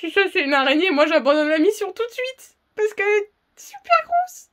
Si ça c'est une araignée, moi j'abandonne la mission tout de suite. Parce qu'elle est super grosse.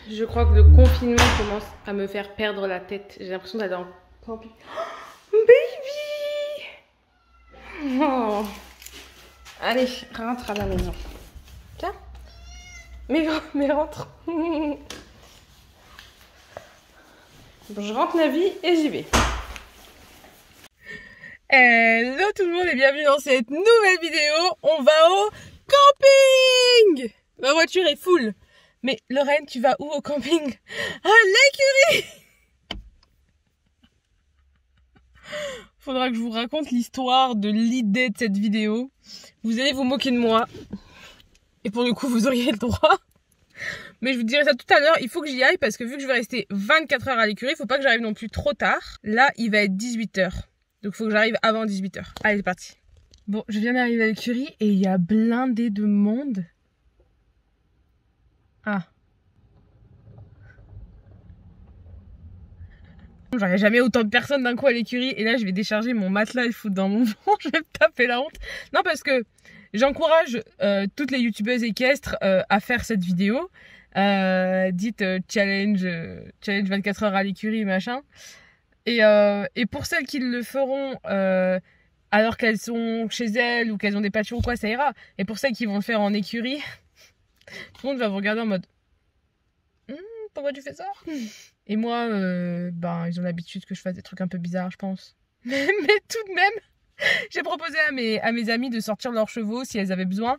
Je crois que le confinement commence à me faire perdre la tête. J'ai l'impression d'aller en camping. Oh, baby! Oh. Allez, rentre à la maison. Tiens. Mais rentre. Bon, je rentre la vie et j'y vais. Hello tout le monde et bienvenue dans cette nouvelle vidéo. On va au camping. Ma voiture est full. Mais Lorraine, tu vas où au camping? À l'écurie. Faudra que je vous raconte l'histoire de l'idée de cette vidéo. Vous allez vous moquer de moi. Et pour le coup, vous auriez le droit. Mais je vous dirai ça tout à l'heure. Il faut que j'y aille parce que vu que je vais rester 24 heures à l'écurie, il faut pas que j'arrive non plus trop tard. Là, il va être 18 h. Donc il faut que j'arrive avant 18 h. Allez, c'est parti. Bon, je viens d'arriver à l'écurie et il y a blindé de monde. Ah. J'aurais jamais autant de personnes d'un coup à l'écurie. Et là, je vais décharger mon matelas et le foutre dans mon ventre. Je vais me taper la honte. Non, parce que j'encourage toutes les youtubeuses équestres à faire cette vidéo. Dites challenge 24 heures à l'écurie, machin. Et pour celles qui le feront alors qu'elles sont chez elles ou qu'elles ont des pâtures ou quoi, ça ira. Et pour celles qui vont le faire en écurie, tout le monde va vous regarder en mode pourquoi tu fais ça? Et moi, ben, ils ont l'habitude que je fasse des trucs un peu bizarres, je pense. Mais tout de même, j'ai proposé à mes amies de sortir leurs chevaux si elles avaient besoin.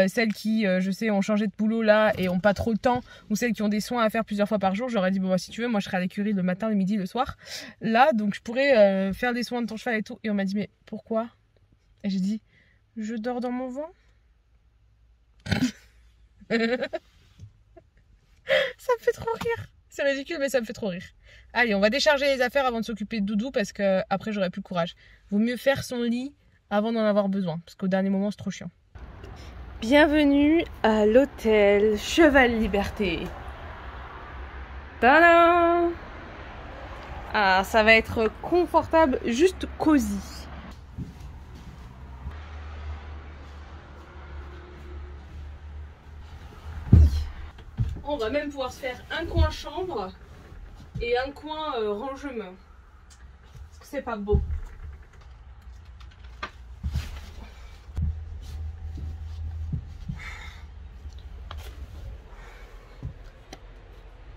Celles qui, je sais, ont changé de boulot là et ont pas trop le temps, ou celles qui ont des soins à faire plusieurs fois par jour, j'aurais dit, bon, bah, si tu veux, moi je serai à l'écurie le matin, le midi, le soir. Là, donc je pourrais faire des soins de ton cheval et tout. Et on m'a dit, mais pourquoi? Et j'ai dit, je dors dans mon vent. Ça me fait trop rire. C'est ridicule, mais ça me fait trop rire. Allez, on va décharger les affaires avant de s'occuper de Doudou parce que après j'aurai plus le courage. Vaut mieux faire son lit avant d'en avoir besoin parce qu'au dernier moment c'est trop chiant. Bienvenue à l'hôtel Cheval Liberté. Tadam! Ah, ça va être confortable, juste cosy. On va même pouvoir se faire un coin chambre et un coin rangement. Est-ce que c'est pas beau?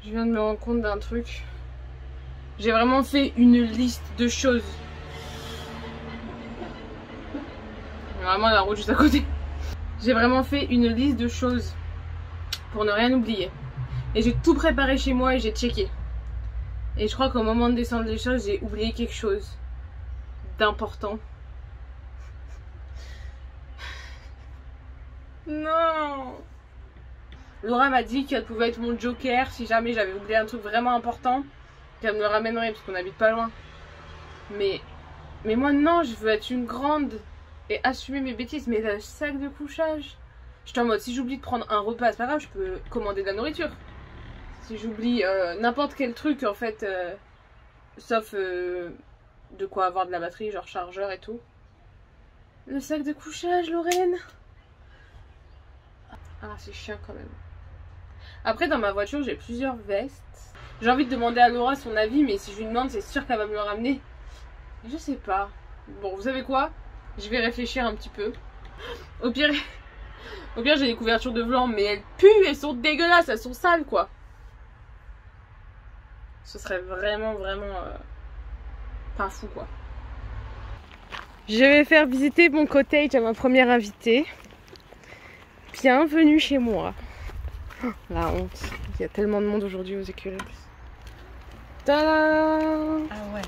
Je viens de me rendre compte d'un truc. J'ai vraiment fait une liste de choses. Il y a vraiment la route juste à côté. J'ai vraiment fait une liste de choses pour ne rien oublier. Et j'ai tout préparé chez moi et j'ai checké. Et je crois qu'au moment de descendre les choses, j'ai oublié quelque chose d'important. Non! Laura m'a dit qu'elle pouvait être mon joker si jamais j'avais oublié un truc vraiment important, qu'elle me le ramènerait parce qu'on habite pas loin. Mais moi non, je veux être une grande et assumer mes bêtises. Mais le sac de couchage, j'étais en mode si j'oublie de prendre un repas, c'est pas grave, je peux commander de la nourriture. Si j'oublie n'importe quel truc en fait, sauf de quoi avoir de la batterie, genre chargeur et tout. Le sac de couchage, Lorraine. Ah, c'est chiant quand même. Après, dans ma voiture, j'ai plusieurs vestes. J'ai envie de demander à Laura son avis, mais si je lui demande, c'est sûr qu'elle va me le ramener. Je sais pas. Bon, vous savez quoi? Je vais réfléchir un petit peu. Au pire, j'ai des couvertures de blanc, mais elles puent, elles sont dégueulasses, elles sont sales, quoi. Ce serait vraiment pas fou, quoi. Je vais faire visiter mon cottage à ma première invitée. Bienvenue chez moi. La honte. Il y a tellement de monde aujourd'hui aux écuries. Tadam! Ah ouais.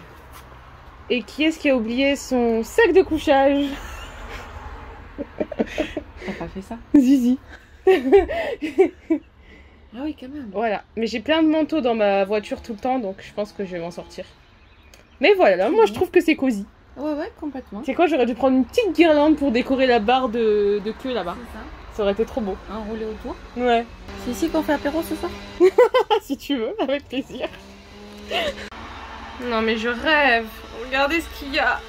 Et qui est-ce qui a oublié son sac de couchage? T'as pas fait ça? Zizi. Ah oui, quand même. Voilà. Mais j'ai plein de manteaux dans ma voiture tout le temps, donc je pense que je vais m'en sortir. Mais voilà, moi je trouve que c'est cosy. Ouais, ouais, complètement. C'est quoi, j'aurais dû prendre une petite guirlande pour décorer la barre de queue là-bas. C'est ça. Ça aurait été trop beau. Enroulé autour. Ouais. C'est ici qu'on fait apéro ce soir? Si tu veux, avec plaisir. Non mais je rêve. Regardez ce qu'il y a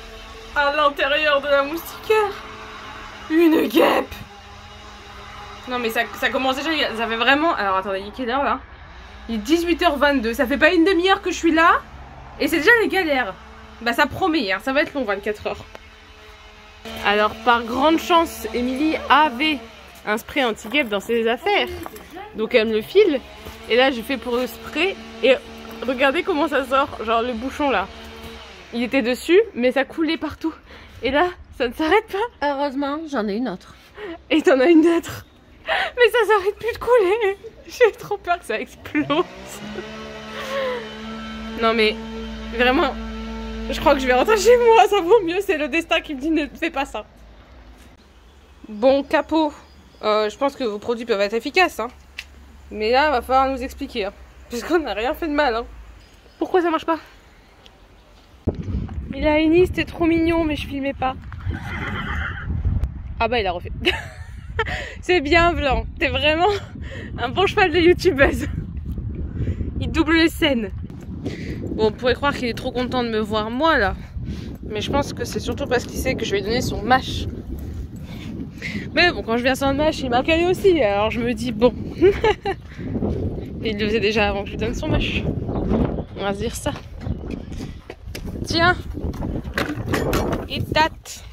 à l'intérieur de la moustiquaire. Une guêpe. Non mais ça commence déjà, ça fait vraiment... Alors attendez, il est quelle heure là? Il est 18h22, ça fait pas une demi-heure que je suis là. Et c'est déjà les galères. Bah ça promet, hein, ça va être long 24 heures. Alors par grande chance, Émilie avait un spray anti-guêpe dans ses affaires. Donc elle me le file. Et là je fais pour le spray. Et regardez comment ça sort. Genre le bouchon là. Il était dessus mais ça coulait partout. Et là ça ne s'arrête pas. Heureusement, j'en ai une autre. Et t'en as une autre. Mais ça s'arrête plus de couler. J'ai trop peur que ça explose. Non mais vraiment, je crois que je vais rentrer chez moi. Ça vaut mieux, c'est le destin qui me dit ne fais pas ça. Bon, capot. Je pense que vos produits peuvent être efficaces, hein. Mais là, il va falloir nous expliquer, hein, puisqu'on n'a rien fait de mal, hein. Pourquoi ça marche pas? Il a Ennis, c'était trop mignon, mais je filmais pas. Ah bah il a refait. C'est bien Blanc, t'es vraiment un bon cheval de youtubeuse. Il double les scènes. Bon, on pourrait croire qu'il est trop content de me voir moi là. Mais je pense que c'est surtout parce qu'il sait que je vais lui donner son mash. Mais bon, quand je viens sans le mash, il m'accueille aussi. Alors je me dis bon. Il le faisait déjà avant que je lui donne son mash. On va se dire ça. Tiens. Il tâte.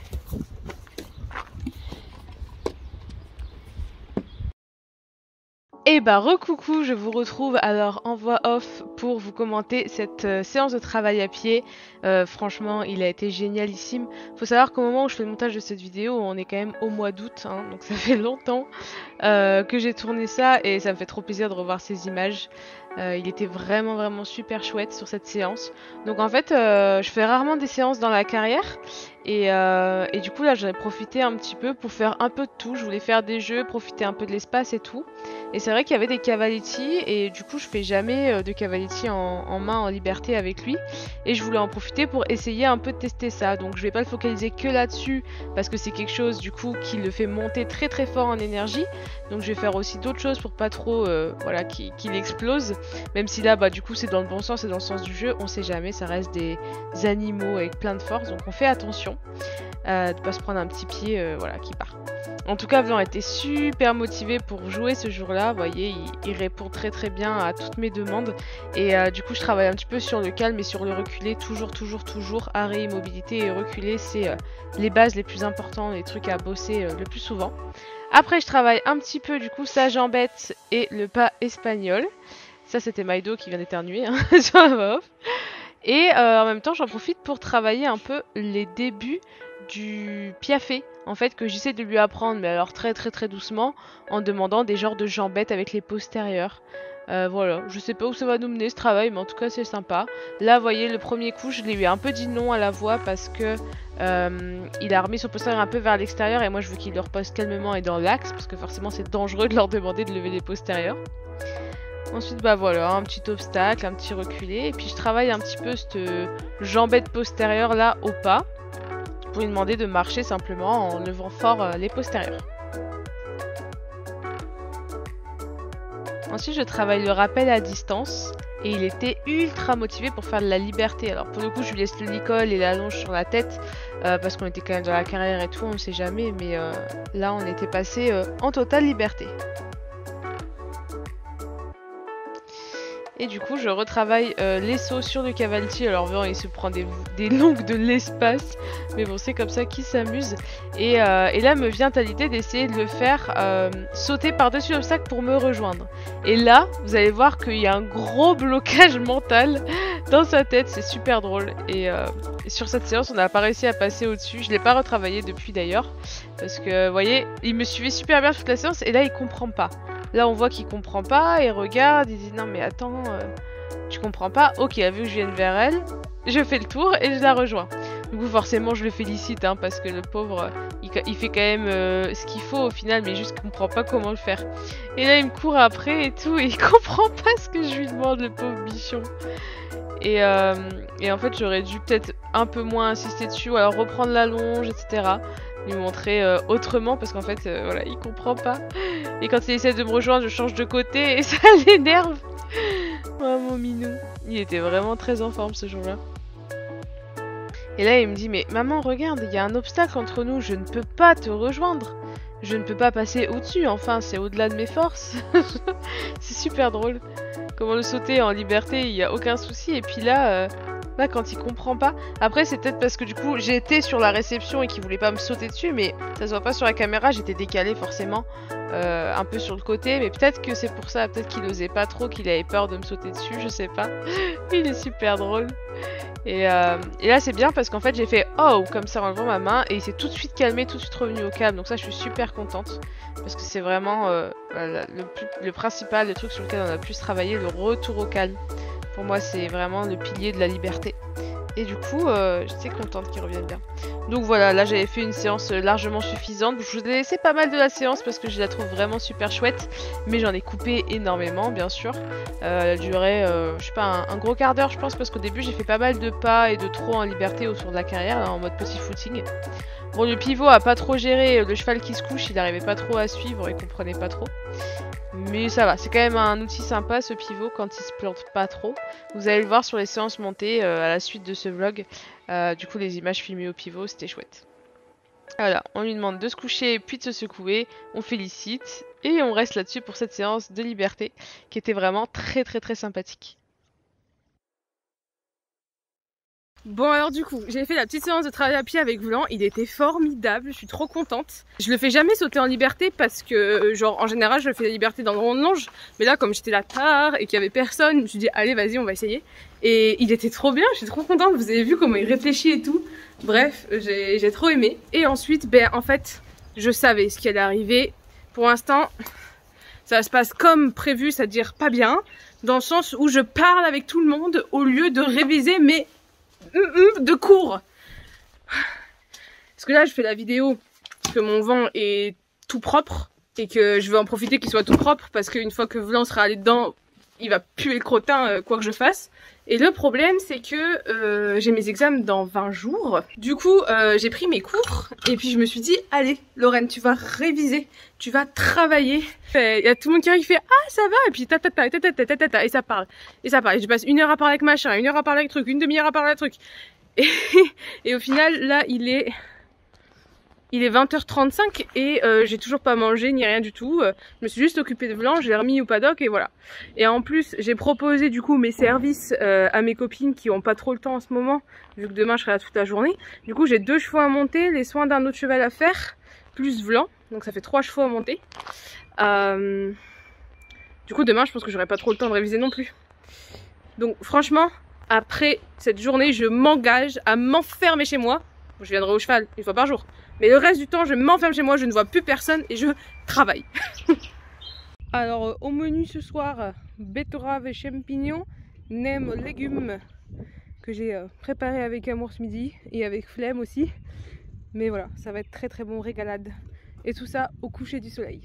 Et bah recoucou, je vous retrouve alors en voix off pour vous commenter cette séance de travail à pied. Franchement, il a été génialissime. Faut savoir qu'au moment où je fais le montage de cette vidéo, on est quand même au mois d'août, hein, donc ça fait longtemps que j'ai tourné ça et ça me fait trop plaisir de revoir ces images. Il était vraiment super chouette sur cette séance. Donc en fait, je fais rarement des séances dans la carrière et du coup là j'en ai profité un petit peu pour faire un peu de tout. Je voulais faire des jeux, profiter un peu de l'espace et tout. Et c'est vrai qu'il y avait des cavaletti et du coup je fais jamais de cavaletti en main en liberté avec lui. Et je voulais en profiter pour essayer un peu de tester ça. Donc je vais pas le focaliser que là-dessus parce que c'est quelque chose du coup qui le fait monter très fort en énergie. Donc je vais faire aussi d'autres choses pour pas trop voilà, qu'il explose. Même si là bah du coup c'est dans le bon sens et dans le sens du jeu, on sait jamais, ça reste des animaux avec plein de force. Donc on fait attention de pas se prendre un petit pied voilà, qui part. En tout cas, Blanc était super motivé pour jouer ce jour-là. Vous voyez, il répond très bien à toutes mes demandes. Et du coup, je travaille un petit peu sur le calme et sur le reculé. Toujours. Arrêt, immobilité et reculé, c'est les bases les plus importantes, les trucs à bosser le plus souvent. Après, je travaille un petit peu, du coup, sa jambette et le pas espagnol. Ça, c'était Maïdo qui vient d'éternuer hein, sur la voix off. Et en même temps, j'en profite pour travailler un peu les débuts du piafé. En fait, que j'essaie de lui apprendre, mais alors très doucement, en demandant des genres de jambettes avec les postérieurs. Voilà, je sais pas où ça va nous mener ce travail, mais en tout cas c'est sympa. Là, vous voyez, le premier coup, je lui ai un peu dit non à la voix parce que il a remis son postérieur un peu vers l'extérieur et moi je veux qu'il le repose calmement et dans l'axe parce que forcément c'est dangereux de leur demander de lever les postérieurs. Ensuite, bah voilà, un petit obstacle, un petit reculé, et puis je travaille un petit peu cette jambette postérieure là au pas. Pour lui demander de marcher simplement en levant fort les postérieurs. Ensuite, je travaille le rappel à distance et il était ultra motivé pour faire de la liberté. Alors pour le coup, je lui laisse le nicol et la longe sur la tête parce qu'on était quand même dans la carrière et tout, on ne sait jamais, mais là on était passé en totale liberté. Et du coup, je retravaille les sauts sur le cavaletti. Alors, vraiment, il se prend des longues de l'espace. Mais bon, c'est comme ça qu'il s'amuse. Et là, me vient à l'idée d'essayer de le faire sauter par-dessus l'obstacle pour me rejoindre. Et là, vous allez voir qu'il y a un gros blocage mental. dans sa tête, c'est super drôle. Et sur cette séance, on n'a pas réussi à passer au-dessus. Je l'ai pas retravaillé depuis d'ailleurs. Parce que, vous voyez, il me suivait super bien toute la séance et là, il comprend pas. Là, on voit qu'il comprend pas, il regarde, il dit non mais attends, tu comprends pas. Ok, vu que je vienne vers elle, je fais le tour et je la rejoins. Du coup, forcément, je le félicite hein, parce que le pauvre, il fait quand même ce qu'il faut au final, mais juste qu'il comprend pas comment le faire. Et là, il me court après et tout, et il comprend pas ce que je lui demande, le pauvre bichon. Et en fait, j'aurais dû peut-être un peu moins insister dessus, ou alors reprendre la longe, etc. Lui montrer autrement, parce qu'en fait, voilà, il comprend pas. Et quand il essaie de me rejoindre, je change de côté et ça l'énerve. Oh, mon minou. Il était vraiment très en forme ce jour-là. Et là, il me dit, mais maman, regarde, il y a un obstacle entre nous, je ne peux pas te rejoindre. Je ne peux pas passer au-dessus, enfin, c'est au-delà de mes forces. C'est super drôle. Comment le sauter en liberté, il n'y a aucun souci. Et puis là, quand il comprend pas... Après, c'est peut-être parce que du coup, j'étais sur la réception et qu'il voulait pas me sauter dessus, mais ça se voit pas sur la caméra, j'étais décalée forcément, un peu sur le côté. Mais peut-être que c'est pour ça, peut-être qu'il osait pas trop, qu'il avait peur de me sauter dessus, je sais pas. Il est super drôle. Et là c'est bien parce qu'en fait j'ai fait oh comme ça en levant ma main et il s'est tout de suite calmé, tout de suite revenu au calme. Donc ça je suis super contente parce que c'est vraiment le principal, le truc sur lequel on a plus travaillé, le retour au calme. Pour moi c'est vraiment le pilier de la liberté. Et du coup j'étais contente qu'il revienne bien. Donc voilà, là j'avais fait une séance largement suffisante. Je vous ai laissé pas mal de la séance parce que je la trouve vraiment super chouette. Mais j'en ai coupé énormément bien sûr. Elle durait, je sais pas, un gros quart d'heure je pense. Parce qu'au début j'ai fait pas mal de pas et de trot en liberté autour de la carrière, là, en mode petit footing. Bon, le pivot a pas trop géré, le cheval qui se couche, il arrivait pas trop à suivre, il comprenait pas trop. Mais ça va, c'est quand même un outil sympa ce pivot quand il se plante pas trop. Vous allez le voir sur les séances montées à la suite de ce vlog. Du coup les images filmées au pivot, c'était chouette. Voilà, on lui demande de se coucher puis de se secouer, on félicite et on reste là-dessus pour cette séance de liberté qui était vraiment très sympathique. Bon alors du coup, j'ai fait la petite séance de travail à pied avec Voulant, il était formidable, je suis trop contente. Je le fais jamais sauter en liberté parce que genre en général je fais la liberté dans le rond de longe, mais là comme j'étais là tard et qu'il y avait personne, je me suis dit allez vas-y on va essayer. Et il était trop bien, je suis trop contente, vous avez vu comment il réfléchit et tout. Bref, j'ai trop aimé. Et ensuite, ben en fait, je savais ce qui allait arriver. Pour l'instant, ça se passe comme prévu, c'est-à-dire pas bien, dans le sens où je parle avec tout le monde au lieu de réviser mes de cours. Parce que là je fais la vidéo que mon vent est tout propre et que je veux en profiter qu'il soit tout propre parce qu'une fois que Voulant sera allé dedans il va puer le crottin quoi que je fasse. Et le problème c'est que j'ai mes examens dans 20 jours. Du coup j'ai pris mes cours et puis je me suis dit allez Lorraine tu vas réviser, tu vas travailler. Il y a tout le monde qui arrive, qui fait ah ça va et puis et ça parle. Et ça parle. Et je passe 1 heure à parler avec machin, 1 heure à parler avec truc, une demi-heure à parler avec truc. Et au final là il est 20h35 et j'ai toujours pas mangé ni rien du tout. Je me suis juste occupée de Voulant, je l'ai remis au paddock et voilà. Et en plus j'ai proposé du coup mes services à mes copines qui ont pas trop le temps en ce moment, vu que demain je serai là toute la journée. Du coup j'ai 2 chevaux à monter, les soins d'un autre cheval à faire, plus Voulant, donc ça fait 3 chevaux à monter. Du coup demain je pense que j'aurai pas trop le temps de réviser non plus. Donc franchement après cette journée je m'engage à m'enfermer chez moi. Je viendrai au cheval 1 fois par jour. Mais le reste du temps, je m'enferme chez moi, je ne vois plus personne et je travaille. Alors, au menu ce soir, betterave et champignons, nem légumes que j'ai préparé avec amour ce midi et avec flemme aussi. Mais voilà, ça va être très bon, régalade. Et tout ça au coucher du soleil.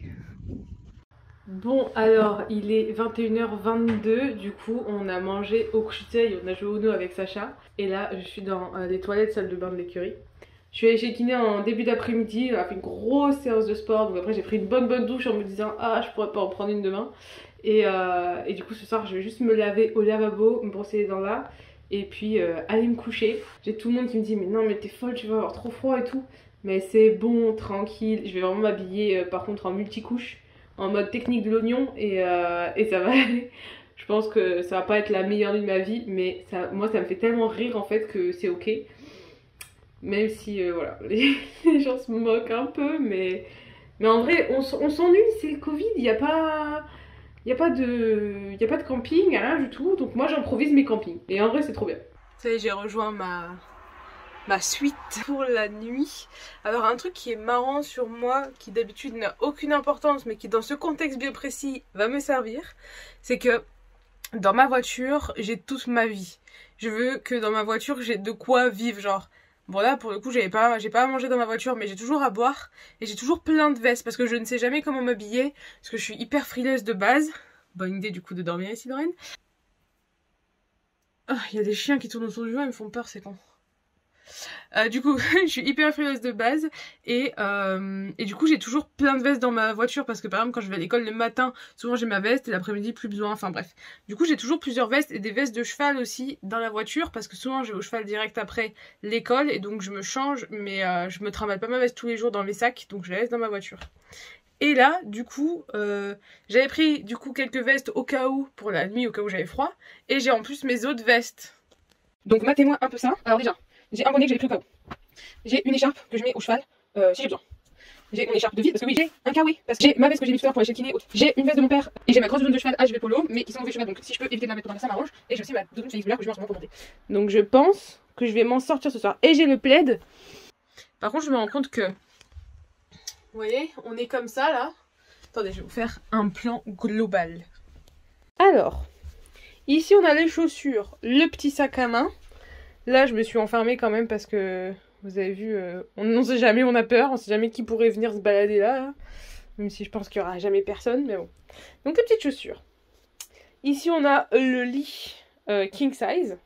Bon alors il est 21h22, du coup on a mangé au coucher du soleil, on a joué au Uno avec Sacha. Et là je suis dans les toilettes, salle de bain de l'écurie. Je suis allée chez kiné en début d'après-midi, on a fait une grosse séance de sport, donc après j'ai pris une bonne douche en me disant ah je pourrais pas en prendre une demain. Et du coup ce soir je vais juste me laver au lavabo, me brosser les dents là, et puis aller me coucher. J'ai tout le monde qui me dit mais non mais t'es folle, tu vas avoir trop froid et tout. Mais c'est bon, tranquille, je vais vraiment m'habiller par contre en multicouche, en mode technique de l'oignon et ça va aller. Je pense que ça va pas être la meilleure nuit de ma vie, mais ça, moi ça me fait tellement rire en fait que c'est ok. Même si voilà, les gens se moquent un peu, mais en vrai on s'ennuie, c'est le Covid, il n'y a pas Il n'y a pas de camping, rien du tout. Donc moi j'improvise mes campings. Et en vrai c'est trop bien. Ça y est, j'ai rejoint ma suite pour la nuit. Alors un truc qui est marrant sur moi, qui d'habitude n'a aucune importance, mais qui dans ce contexte bien précis va me servir, c'est que dans ma voiture, j'ai toute ma vie. Je veux que dans ma voiture, j'ai de quoi vivre, genre. Bon là, pour le coup, j'ai pas à manger dans ma voiture, mais j'ai toujours à boire. Et j'ai toujours plein de vestes, parce que je ne sais jamais comment m'habiller, parce que je suis hyper frileuse de base. Bonne idée du coup de dormir ici, Lorraine. Ah, il y a des chiens qui tournent autour du vent, ils me font peur, c'est con. Du coup, je suis hyper frileuse de base et du coup j'ai toujours plein de vestes dans ma voiture parce que par exemple quand je vais à l'école le matin, souvent j'ai ma veste et l'après-midi plus besoin, enfin bref. Du coup j'ai toujours plusieurs vestes et des vestes de cheval aussi dans la voiture parce que souvent je vais au cheval direct après l'école et donc je me change mais je me trimballe pas ma veste tous les jours dans mes sacs donc je la laisse dans ma voiture. Et là, du coup, j'avais pris du coup quelques vestes au cas où, pour la nuit, au cas où j'avais froid et j'ai en plus mes autres vestes. Donc matez-moi un peu ça. Alors déjà, j'ai un bonnet que j'ai pris au cas où. J'ai une écharpe que je mets au cheval si j'ai besoin. J'ai mon écharpe de vie parce que oui, j'ai un kawaii parce que j'ai ma veste que j'ai mis tout à l'heure pour aller chez le kiné. J'ai une veste de mon père et j'ai ma grosse doudoune de cheval HV Polo mais qui sont mauvais cheval donc si je peux éviter de la mettre pendant ça m'arrange. Et j'ai aussi ma doudoune Félix Boulard que je mets en ce moment pour monter. Donc je pense que je vais m'en sortir ce soir. Et j'ai le plaid. Par contre je me rends compte que, vous voyez, on est comme ça là. Attendez, je vais vous faire un plan global. Alors, ici on a les chaussures, le petit sac à main. Là, je me suis enfermée quand même parce que, vous avez vu, on ne sait jamais, on a peur, on sait jamais qui pourrait venir se balader là. Même si je pense qu'il n'y aura jamais personne, mais bon. Donc, les petites chaussures. Ici, on a le lit king size.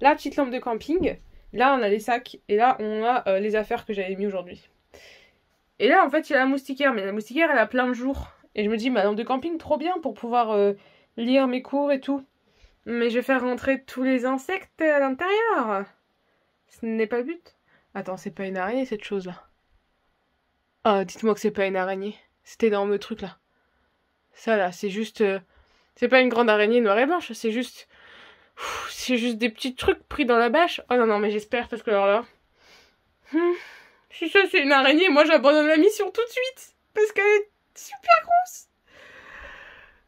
La petite lampe de camping. Là, on a les sacs. Et là, on a les affaires que j'avais mis aujourd'hui. Et là, en fait, il y a la moustiquaire. Mais la moustiquaire, elle a plein de jours. Et je me dis, ma lampe de camping, trop bien pour pouvoir lire mes cours et tout. Mais je vais faire rentrer tous les insectes à l'intérieur. Ce n'est pas le but. Attends, c'est pas une araignée cette chose-là. Ah, dites-moi que c'est pas une araignée. Cet énorme truc là. Ça là, c'est juste... c'est pas une grande araignée noire et blanche, c'est juste... c'est juste des petits trucs pris dans la bâche. Oh non, non, mais j'espère parce que alors là... si ça c'est une araignée, moi j'abandonne la mission tout de suite. Parce qu'elle est super grosse.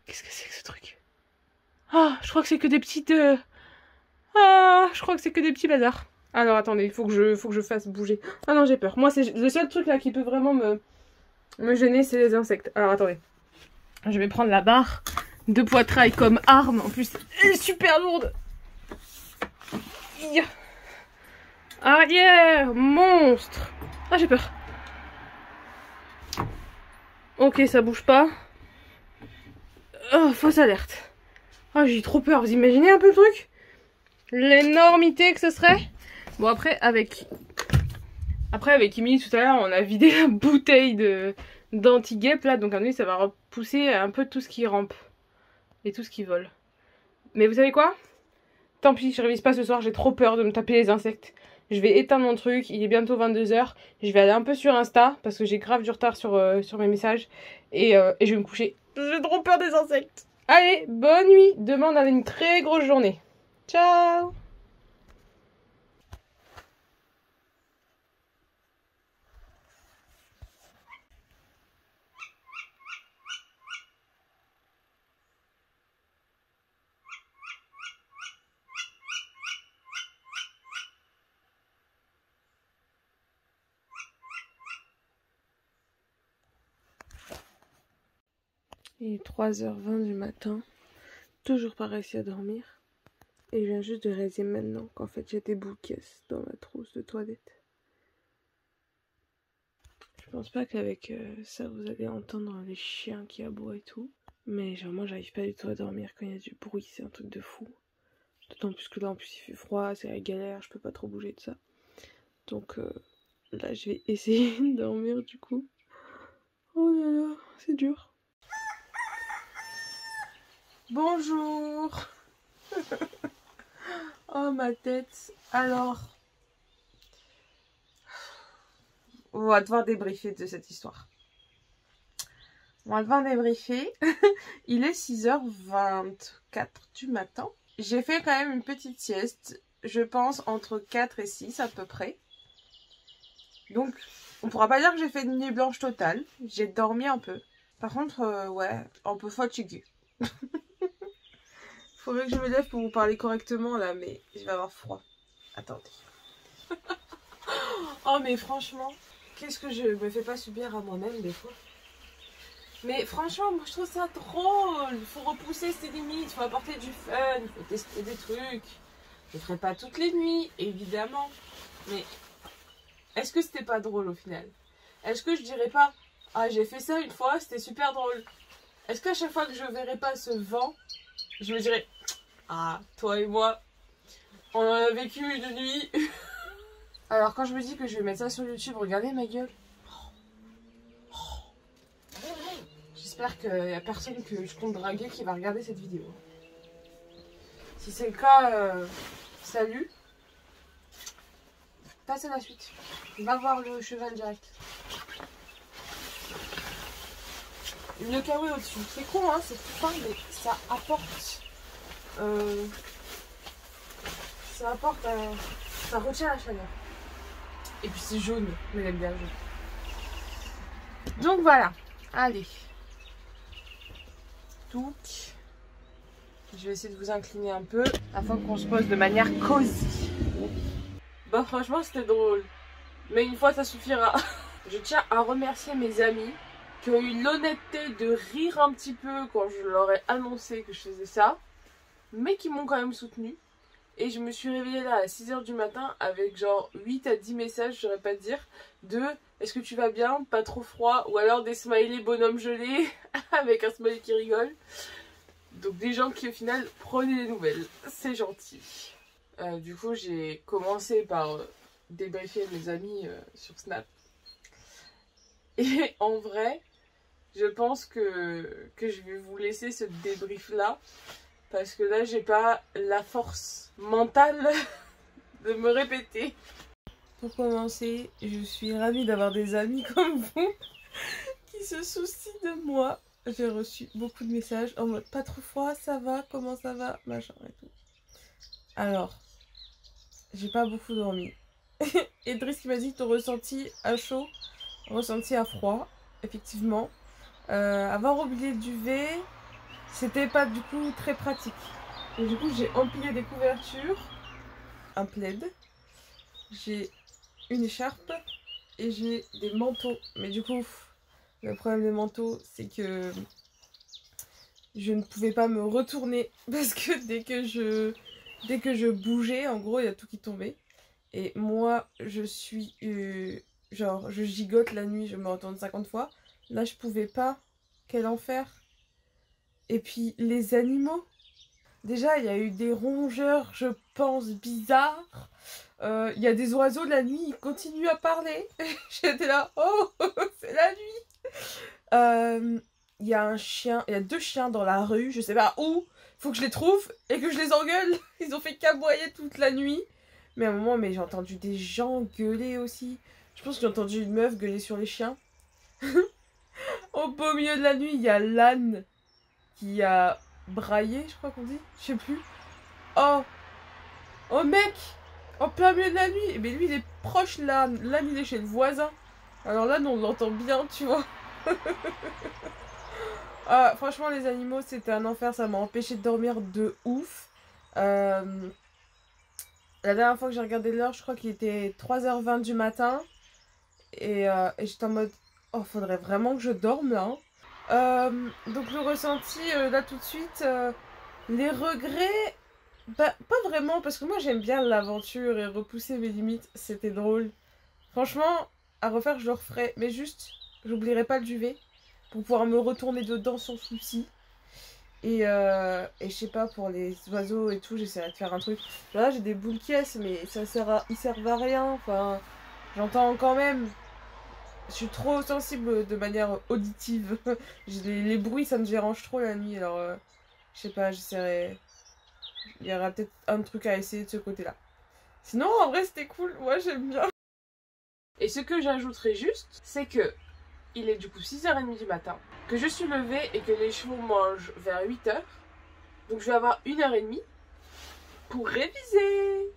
Qu'est-ce que c'est que ce truc? Ah, je crois que c'est que des petites... Ah, je crois que c'est que des petits bazars. Alors attendez, il faut que je fasse bouger. Ah non, j'ai peur. Moi, c'est le seul truc là qui peut vraiment me gêner, c'est les insectes. Alors attendez. Je vais prendre la barre de poitrail comme arme. En plus, elle est super lourde. Arrière, monstre. Ah, j'ai peur. Ok, ça bouge pas. Oh, fausse alerte. Oh, j'ai trop peur. Vous imaginez un peu le truc? L'énormité que ce serait? Bon, après, avec Emily tout à l'heure, on a vidé la bouteille d'anti-guêpe là. Donc, à mon avis, ça va repousser un peu tout ce qui rampe. Et tout ce qui vole. Mais vous savez quoi? Tant pis, je révise pas ce soir. J'ai trop peur de me taper les insectes. Je vais éteindre mon truc. Il est bientôt 22 h. Je vais aller un peu sur Insta. Parce que j'ai grave du retard sur mes messages. Et je vais me coucher. J'ai trop peur des insectes. Allez, bonne nuit. Demain, on a une très grosse journée. Ciao! Il est 3h20 du matin. Toujours pas réussi à dormir. Et je viens juste de réaliser maintenant qu'en fait j'ai des boules caisses dans ma trousse de toilette. Je pense pas qu'avec ça vous allez entendre les chiens qui aboient et tout. Mais genre moi j'arrive pas du tout à dormir quand il y a du bruit, c'est un truc de fou. D'autant plus que là en plus il fait froid, c'est la galère, je peux pas trop bouger de ça. Donc là je vais essayer de dormir du coup. Oh là là, c'est dur. Bonjour. Oh ma tête. Alors, on va devoir débriefer de cette histoire. On va devoir débriefer. Il est 6h24 du matin. J'ai fait quand même une petite sieste. Je pense entre 4 et 6 à peu près. Donc, on pourra pas dire que j'ai fait une nuit blanche totale. J'ai dormi un peu. Par contre, ouais, un peu fatiguée. Faudrait que je me lève pour vous parler correctement là, mais je vais avoir froid. Attendez. Oh mais franchement, qu'est-ce que je me fais pas subir à moi-même des fois. Mais franchement, moi je trouve ça drôle. Il faut repousser ses limites, il faut apporter du fun, il faut tester des trucs. Je ferai pas toutes les nuits, évidemment. Mais est-ce que c'était pas drôle au final? Est-ce que je dirais pas, ah j'ai fait ça une fois, c'était super drôle? Est-ce qu'à chaque fois que je verrai pas ce vent, je me dirais, ah toi et moi, on en a vécu une nuit. Alors quand je me dis que je vais mettre ça sur YouTube, regardez ma gueule. J'espère qu'il n'y a personne que je compte draguer qui va regarder cette vidéo. Si c'est le cas, salut. Passe à la suite. Va voir le cheval direct. Le kawaii au-dessus. C'est con, hein, c'est tout fin, mais ça apporte... ça retient la chaleur. Et puis c'est jaune, mais j'aime bien jaune. Donc voilà, allez. Donc, je vais essayer de vous incliner un peu afin qu'on se pose de manière cosy. Bah franchement c'était drôle, mais une fois ça suffira. Je tiens à remercier mes amis qui ont eu l'honnêteté de rire un petit peu quand je leur ai annoncé que je faisais ça, mais qui m'ont quand même soutenu. Et je me suis réveillée là à 6 h du matin avec genre 8 à 10 messages, je saurais pas te dire, de est-ce que tu vas bien, pas trop froid, ou alors des smileys bonhomme gelé avec un smiley qui rigole. Donc des gens qui au final prenaient des nouvelles, c'est gentil. Du coup j'ai commencé par débriefer mes amis sur Snap. Et en vrai, je pense que je vais vous laisser ce débrief là. Parce que là, j'ai pas la force mentale de me répéter. Pour commencer, je suis ravie d'avoir des amis comme vous qui se soucient de moi. J'ai reçu beaucoup de messages en mode pas trop froid, ça va, comment ça va, machin et tout. Alors, j'ai pas beaucoup dormi. Et Driss qui m'a dit ton ressenti à chaud, ressenti à froid, effectivement. Avoir oublié le duvet, c'était pas du coup très pratique. Et du coup j'ai empilé des couvertures, un plaid, j'ai une écharpe et j'ai des manteaux. Mais du coup le problème des manteaux c'est que je ne pouvais pas me retourner parce que dès que je bougeais, en gros il y a tout qui tombait. Et moi je suis genre je gigote la nuit, je me retourne 50 fois. Là je pouvais pas, quel enfer. Et puis les animaux, déjà il y a eu des rongeurs je pense bizarres, il y a des oiseaux la nuit, ils continuent à parler. J'étais là, oh c'est la nuit. Il y a un chien, il y a 2 chiens dans la rue, je sais pas où, faut que je les trouve et que je les engueule. Ils ont fait qu'aboyer toute la nuit. Mais à un moment, mais j'ai entendu des gens gueuler aussi. Je pense que j'ai entendu une meuf gueuler sur les chiens. Au beau milieu de la nuit, il y a l'âne qui a braillé, je crois qu'on dit, je sais plus. Oh mec, en plein milieu de la nuit. Mais lui il est proche l'âne, l'âne il est chez le voisin. Alors là on l'entend bien, tu vois. Ah, franchement les animaux c'était un enfer, ça m'a empêché de dormir de ouf. La dernière fois que j'ai regardé l'heure, je crois qu'il était 3 h 20 du matin. Et j'étais en mode, oh faudrait vraiment que je dorme là. Donc le ressenti là tout de suite, les regrets, bah, pas vraiment parce que moi j'aime bien l'aventure et repousser mes limites, c'était drôle. Franchement, à refaire je le referais, mais juste j'oublierai pas le duvet pour pouvoir me retourner dedans sans souci. Et je sais pas, pour les oiseaux et tout, j'essaierai de faire un truc. Là j'ai des boules caisses mais ça ils servent à rien, enfin j'entends quand même. Je suis trop sensible de manière auditive. Les bruits, ça me dérange trop la nuit. Alors, je sais pas, j'essaierai. Il y aura peut-être un truc à essayer de ce côté-là. Sinon, en vrai, c'était cool. Moi, j'aime bien. Et ce que j'ajouterais juste, c'est que il est du coup 6 h 30 du matin, que je suis levée et que les chevaux mangent vers 8 h. Donc, je vais avoir 1 h 30 pour réviser.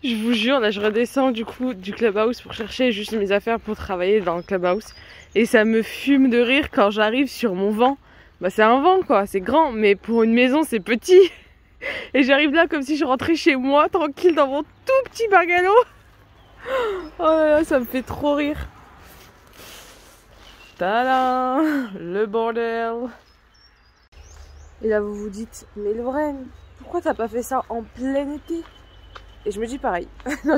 Je vous jure, là je redescends du coup du clubhouse pour chercher juste mes affaires pour travailler dans le clubhouse. Et ça me fume de rire quand j'arrive sur mon banc Bah c'est un vent quoi, c'est grand, mais pour une maison c'est petit. Et j'arrive là comme si je rentrais chez moi, tranquille dans mon tout petit bungalow. Oh là là, ça me fait trop rire. Tadam, le bordel. Et là vous vous dites, mais Lorraine, pourquoi t'as pas fait ça en plein été? Et je me dis pareil. Non,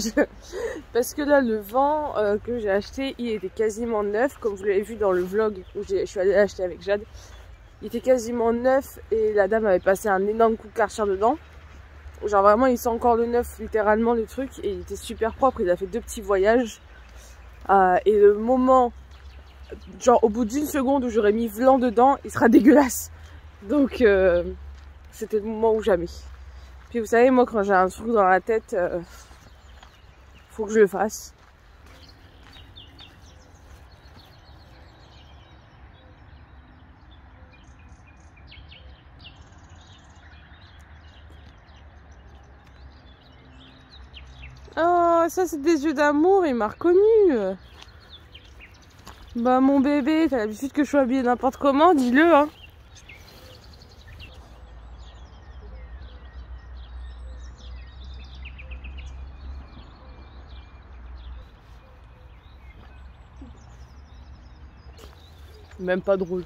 parce que là le vent que j'ai acheté, il était quasiment neuf, comme vous l'avez vu dans le vlog où je suis allée l'acheter avec Jade. Il était quasiment neuf et la dame avait passé un énorme coup de Karcher dedans. Genre vraiment il sent encore le neuf, littéralement le truc, et il était super propre, il a fait 2 petits voyages. Et le moment, genre au bout d'une seconde où j'aurais mis Vlan dedans, il sera dégueulasse. Donc c'était le moment ou jamais. Puis vous savez, moi quand j'ai un truc dans la tête, faut que je le fasse. Oh, ça c'est des yeux d'amour, il m'a reconnu. Bah mon bébé, t'as l'habitude que je sois habillée n'importe comment, dis-le hein. Même pas drôle.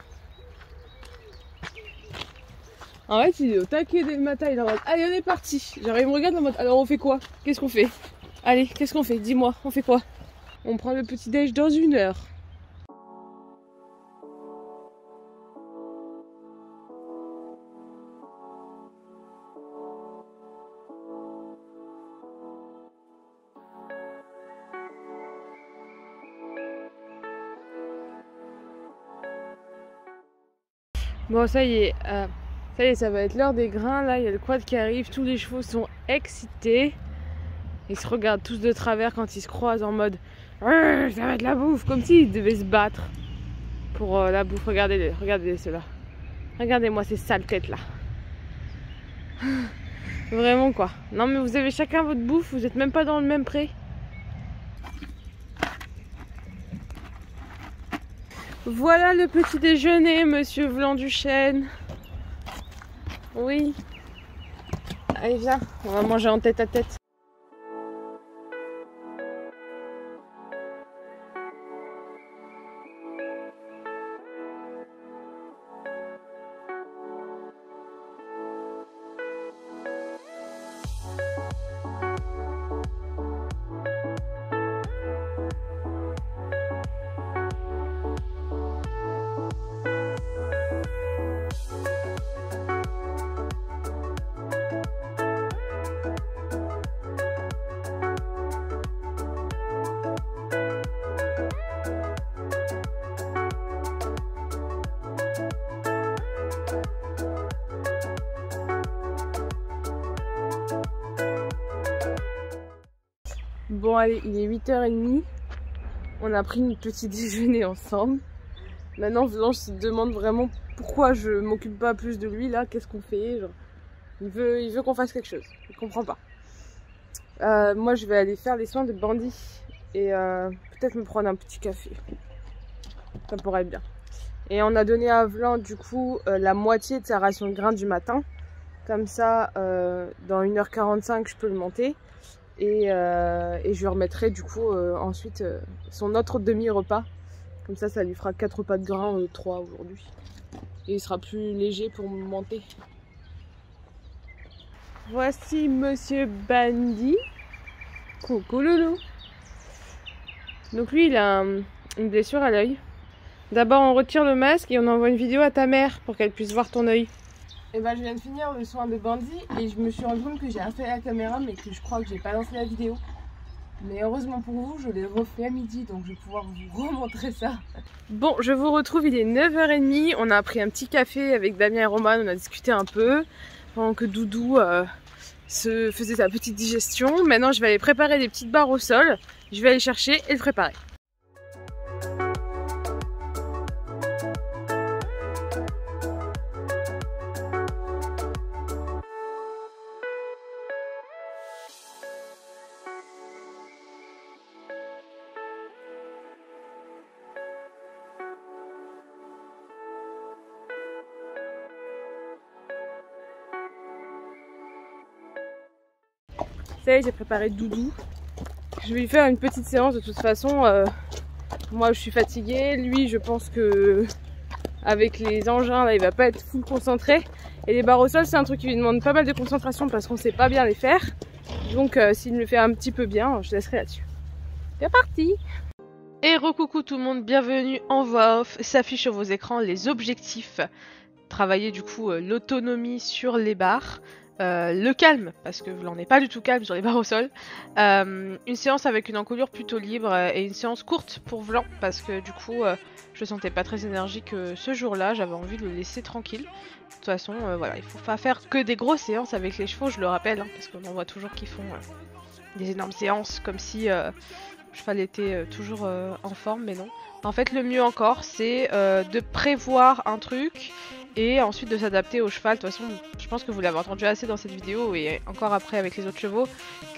En fait, il est au taquet dès le matin, il est en mode allez, on est parti. Genre, il me regarde en mode alors on fait quoi? Qu'est-ce qu'on fait? Allez, qu'est-ce qu'on fait? Dis-moi, on fait quoi? On prend le petit déj dans 1 heure. Bon, ça y est, ça va être l'heure des grains. Là, il y a le quad qui arrive. Tous les chevaux sont excités. Ils se regardent tous de travers quand ils se croisent en mode ça va être la bouffe, comme s'ils devaient se battre pour la bouffe. Regardez-les, regardez ceux-là. Regardez-moi ces sales têtes là. Vraiment quoi. Non mais vous avez chacun votre bouffe, vous êtes même pas dans le même pré. Voilà le petit déjeuner, monsieur Vlan du Chêne. Oui. Allez viens, on va manger en tête à tête. Bon allez, il est 8h30. On a pris une petite déjeuner ensemble. Maintenant Blanche se demande vraiment pourquoi je m'occupe pas plus de lui là, qu'est-ce qu'on fait genre, il veut qu'on fasse quelque chose, il comprend pas. Moi je vais aller faire les soins de Bandit et peut-être me prendre un petit café. Ça pourrait être bien. Et on a donné à Vlan du coup la moitié de sa ration de grains du matin. Comme ça dans 1h45 je peux le monter. Et je lui remettrai du coup ensuite son autre demi-repas. Comme ça lui fera 4 repas de grains, 3 aujourd'hui. Et il sera plus léger pour me monter. Voici Monsieur Bandit. Coucou loulou. Donc lui il a une blessure à l'œil. D'abord on retire le masque et on envoie une vidéo à ta mère pour qu'elle puisse voir ton œil. Et ben je viens de finir le soin de Bandit et je me suis rendu compte que j'ai refait la caméra mais que je crois que j'ai pas lancé la vidéo. Mais heureusement pour vous, je l'ai refait à midi donc je vais pouvoir vous remontrer ça. Bon, je vous retrouve, il est 9h30, on a pris un petit café avec Damien et Roman, on a discuté un peu pendant que Doudou se faisait sa petite digestion. Maintenant je vais aller préparer des petites barres au sol, je vais aller chercher et le préparer. Marseille, j'ai préparé Doudou. Je vais lui faire une petite séance de toute façon. Moi je suis fatiguée, lui je pense que avec les engins là il va pas être full concentré. Et les barres au sol c'est un truc qui lui demande pas mal de concentration parce qu'on sait pas bien les faire. Donc s'il me le fait un petit peu bien, je laisserai là-dessus. C'est parti! Et recoucou tout le monde, bienvenue en voix off. S'affiche sur vos écrans les objectifs. Travailler du coup l'autonomie sur les barres. Le calme, parce que Vlan n'est pas du tout calme sur les barres au sol. Une séance avec une encolure plutôt libre et une séance courte pour Vlan, parce que du coup je le sentais pas très énergique ce jour-là, j'avais envie de le laisser tranquille. De toute façon, voilà, il faut pas faire que des grosses séances avec les chevaux, je le rappelle, hein, parce qu'on en voit toujours qui font des énormes séances, comme si le cheval était toujours en forme, mais non. En fait, le mieux encore, c'est de prévoir un truc et ensuite de s'adapter au cheval. De toute façon, je pense que vous l'avez entendu assez dans cette vidéo et encore après avec les autres chevaux,